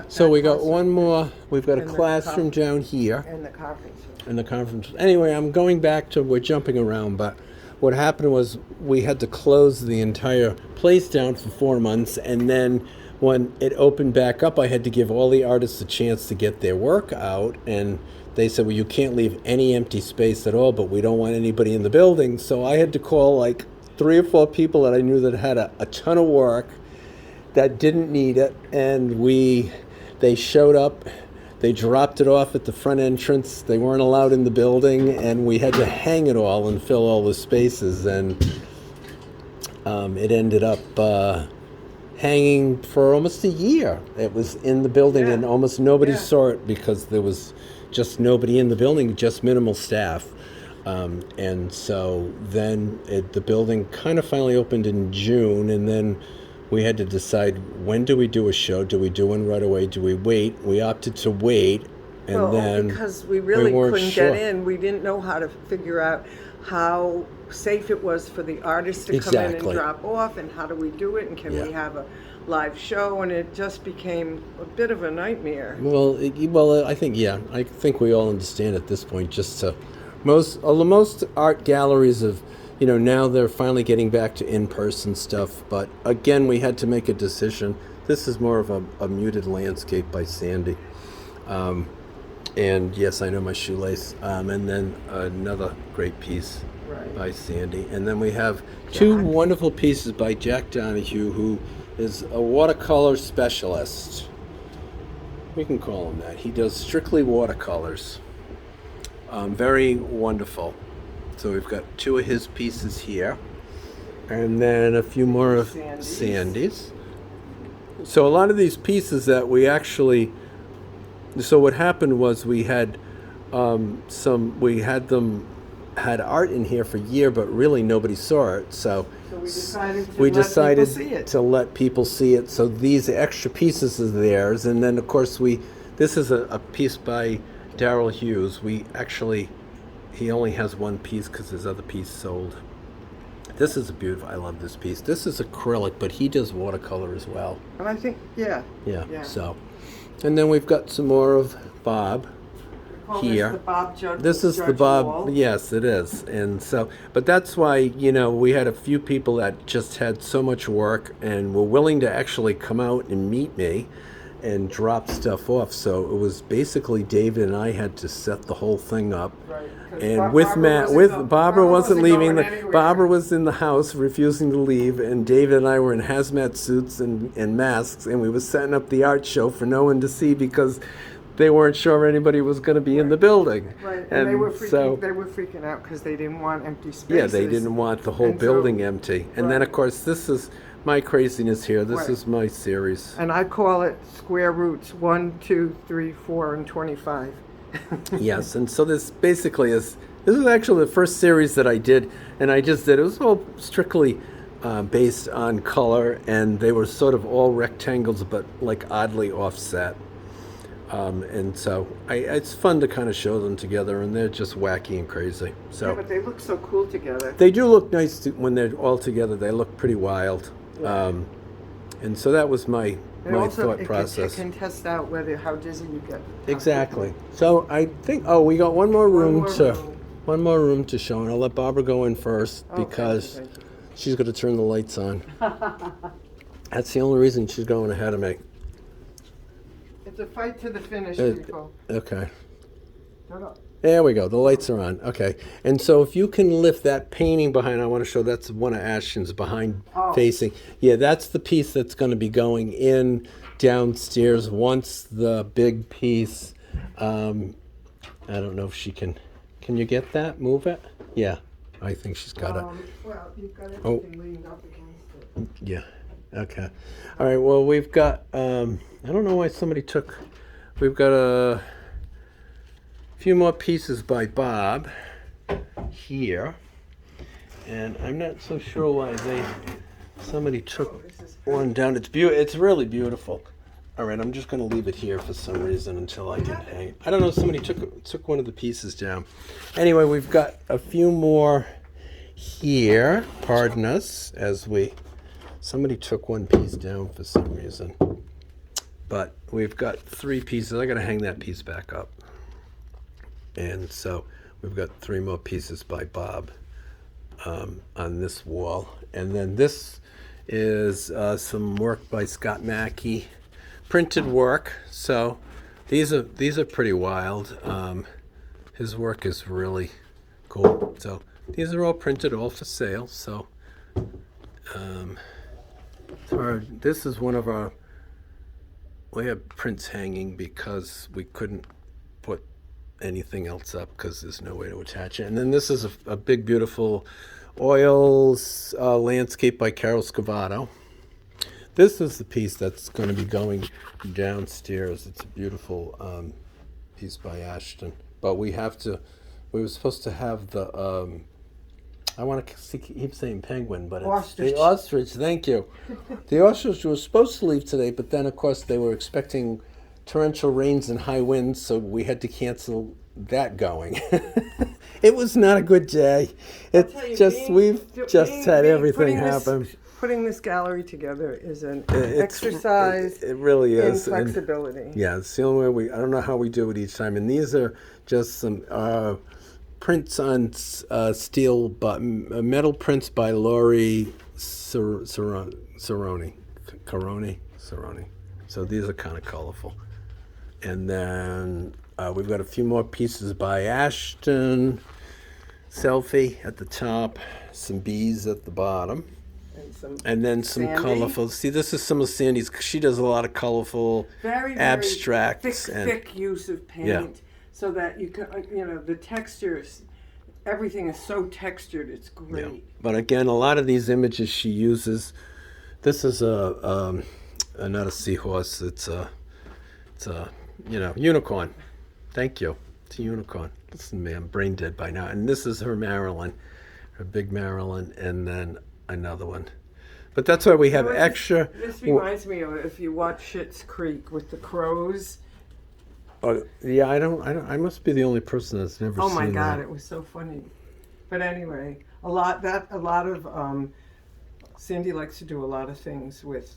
So we got one more. We've got a And the classroom down here. And the conference room. In the conference. Anyway, I'm going back to, we're jumping around, but what happened was we had to close the entire place down for 4 months, and then when it opened back up, I had to give all the artists a chance to get their work out, and they said, well, you can't leave any empty space at all, but we don't want anybody in the building. So I had to call like 3 or 4 people that I knew that had a ton of work that didn't need it, and they showed up. They dropped it off at the front entrance. They weren't allowed in the building, and we had to hang it all and fill all the spaces. And it ended up hanging for almost a year. It was in the building, and almost nobody saw it because there was just nobody in the building, just minimal staff. And so then the building kind of finally opened in June, and then we had to decide, when do we do a show? Do we do one right away? Do we wait? We opted to wait, and then because we really weren't couldn't sure. get in, we didn't know how to figure out how safe it was for the artists to come in and Exactly. drop off, and how do we do it, and can we have a live show? And it just became a bit of a nightmare. Well, I think we all understand at this point. Just to most art galleries have, now they're finally getting back to in-person stuff. But again, we had to make a decision. This is more of a muted landscape by Sandy. And yes, I know my shoelace. And then another great piece by Sandy. And then we have 2 wonderful pieces by Jack Donahue, who is a watercolor specialist. We can call him that. He does strictly watercolors. Very wonderful. So we've got 2 of his pieces here, and then a few more of Sandy's. So a lot of these pieces that we actually, so what happened was we had had art in here for a year, but really nobody saw it. So we decided to let people see it. So these extra pieces are theirs, and then of course this is a piece by Darrell Hughes. He only has 1 piece because his other piece sold. This is I love this piece. This is acrylic, but he does watercolor as well. And I think, yeah. So, and then we've got some more of Bob here. This the Bob Judge. This is the Bob. Wall. Yes, it is. And so, but that's why, we had a few people that just had so much work and were willing to actually come out and meet me and drop stuff off. So it was basically David and I had to set the whole thing up. Right. And Barbara wasn't leaving. Barbara was in the house refusing to leave, and David and I were in hazmat suits and masks, and we were setting up the art show for no one to see because they weren't sure anybody was going to be in the building. Right, and they were freaking out because they didn't want empty spaces. Yeah, they didn't want the whole building empty. And then, of course, this is my craziness here. This is my series. And I call it square roots 1, 2, 3, 4, and 25. Yes, and so this basically is actually the first series that I did, and I just did, it was all strictly based on color, and they were sort of all rectangles, but like oddly offset. And so it's fun to kind of show them together, and they're just wacky and crazy. Yeah, So but they look so cool together. they do look nice when they're all together. They look pretty wild. Yeah. And so that was my And my also, thought process. it can test out whether how dizzy you get. Exactly. So I think we got one more one more room to show, and I'll let Barbara go in first because Thank you. she's going to turn the lights on. That's the only reason she's going ahead of me. It's a fight to the finish, people. Okay. No. There we go. The lights are on. Okay. And so if you can lift that painting behind, I want to show that's one of Ashton's behind facing. Yeah, that's the piece that's going to be going in downstairs once the big piece. I don't know if she can. Can you get that? Move it? Yeah. I think she's got it. Well, you've got everything leaned up against it. Yeah. Okay. All right. Well, we've got. I don't know why somebody took. We've got a few more pieces by Bob here, and I'm not so sure why somebody took one down. It's really beautiful. All right. I'm just going to leave it here for some reason until I can hang it. I don't know. Somebody took one of the pieces down. Anyway, we've got a few more here. Pardon us as we. Somebody took one piece down for some reason. But we've got 3 pieces. I got to hang that piece back up. And so we've got 3 more pieces by Bob on this wall. And then this is some work by Scott Mackey, printed work. So these are pretty wild. His work is really cool. So these are all printed, all for sale. So this is one of our. We have prints hanging because we couldn't put anything else up because there's no way to attach it. And then this is a big, beautiful oils landscape by Carol Scavato. This is the piece that's going to be going downstairs. It's a beautiful piece by Ashton. But we were supposed to have the, I want to keep saying penguin, but it's the ostrich. Thank you. The ostrich was supposed to leave today, but then, of course, they were expecting torrential rains and high winds, so we had to cancel that going. It was not a good day. We've just had everything happen. Putting this gallery together is an exercise. It really is. In flexibility. And, yeah, it's the only way I don't know how we do it each time. And these are just some prints on steel, but metal prints by Laurie Cerrone. So these are kind of colorful. And then we've got a few more pieces by Ashton. Selfie at the top, some bees at the bottom. And then some colorful. See, this is some of Sandy's. She does a lot of colorful, very abstracts. Thick use of paint. Yeah. So that you can, the textures, everything is so textured, it's great. Yeah. But again, a lot of these images she uses, this is not a seahorse, it's a unicorn. Thank you. It's a unicorn. Listen, man, I'm brain dead by now. And this is her Marilyn, her big Marilyn, and then another one. But that's why we have extra. This reminds me of if you watch Schitt's Creek with the crows. Yeah, I must be the only person that's never seen that. Oh my God, it was so funny. But anyway, a lot of Sandy likes to do a lot of things with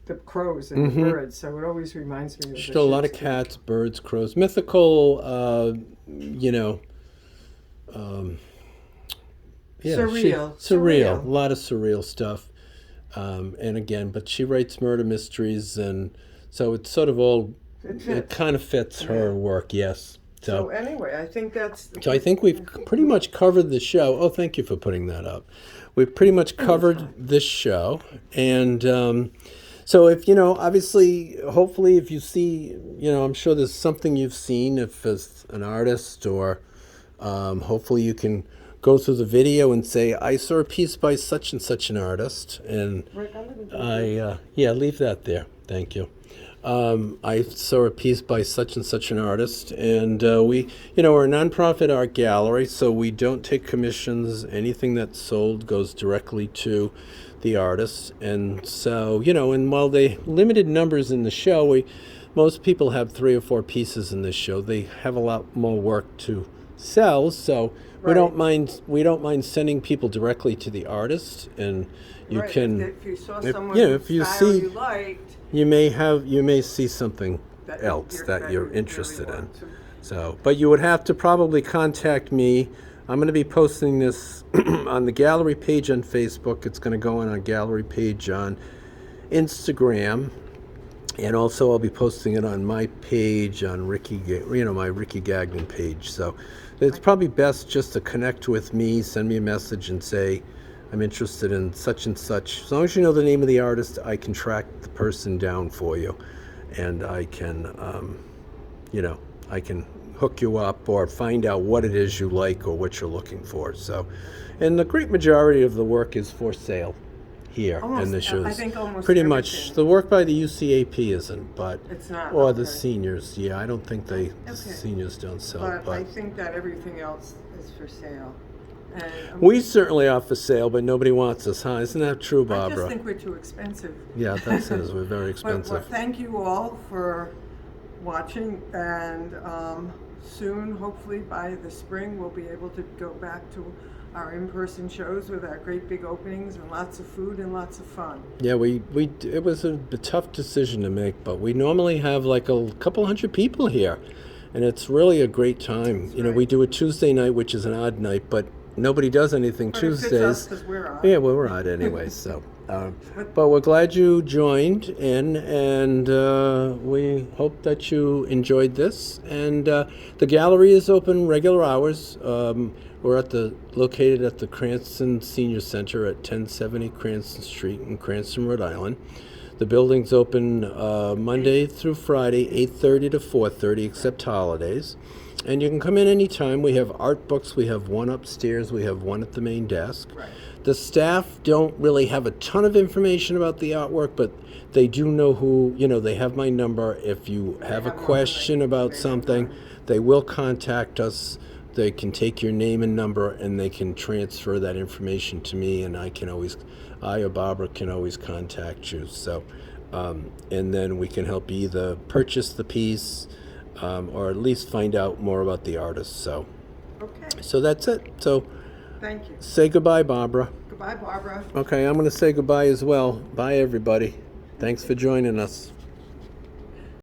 the crows and the birds, so it always reminds me of. She did a lot of cats, birds, crows, mythical. Surreal. A lot of surreal stuff. And again, but she writes murder mysteries, and so it's sort of all. It kind of fits her work, yes. So anyway, I think that's. So I think we've pretty much covered the show. Oh, thank you for putting that up. We've pretty much covered this show, and so if obviously, hopefully, if you see, I'm sure there's something you've seen if as an artist, or hopefully you can go through the video and say, I saw a piece by such and such an artist, and leave that there. Thank you. I saw a piece by such and such an artist, and we're a nonprofit art gallery, so we don't take commissions. Anything that's sold goes directly to the artist, and so and while they limited numbers in the show, most people have 3 or 4 pieces in this show. They have a lot more work to sell, so we don't mind sending people directly to the artist, and you can. If you saw someone if you liked, you may see something else that you're interested in. So, but you would have to probably contact me. I'm going to be posting this on the gallery page on Facebook. It's going to go on our gallery page on Instagram, and also I'll be posting it on my page on my Ricky Gagnon page. So it's probably best just to connect with me, send me a message, and say, I'm interested in such and such. As long as you know the name of the artist, I can track the person down for you, and I can, I can hook you up or find out what it is you like or what you're looking for. So, and the great majority of the work is for sale here in the shows. I think almost pretty everything. much. The work by the UCAP isn't, but It's not. or the Okay. seniors. Yeah, I don't think the Okay. seniors don't sell. But I think that everything else is for sale. And we certainly are for sale, but nobody wants us, huh? Isn't that true, I Barbara? just think we're too expensive. Yeah, that says we're very But expensive. thank you all for watching, and soon, hopefully by the spring, we'll be able to go back to our in-person shows with our great big openings and lots of food and lots of fun. Yeah, it was a tough decision to make, but we normally have like a couple hundred people here, and it's really a great time. Right. We do a Tuesday night, which is an odd night, but nobody does anything But it fits us Tuesdays. 'cause we're on. Yeah, well, we're odd anyway, so. But we're glad you joined in, and we hope that you enjoyed this. And the gallery is open regular hours. We're located at the Cranston Senior Center at 1070 Cranston Street in Cranston, Rhode Island. The building's open Monday through Friday, 8:30 to 4:30, except holidays. And you can come in anytime. We have art books. We have one upstairs. We have one at the main desk. Right. The staff don't really have a ton of information about the artwork, but they do know they have my number. If you have a question about something, they will contact us. They can take your name and number, and they can transfer that information to me, and I or Barbara can always contact you. So, and then we can help you either purchase the piece, or at least find out more about the artist. So that's it. So Thank you. say goodbye, Barbara. Goodbye, Barbara. Okay, I'm going to say goodbye as well. Bye, everybody. Thanks for joining us.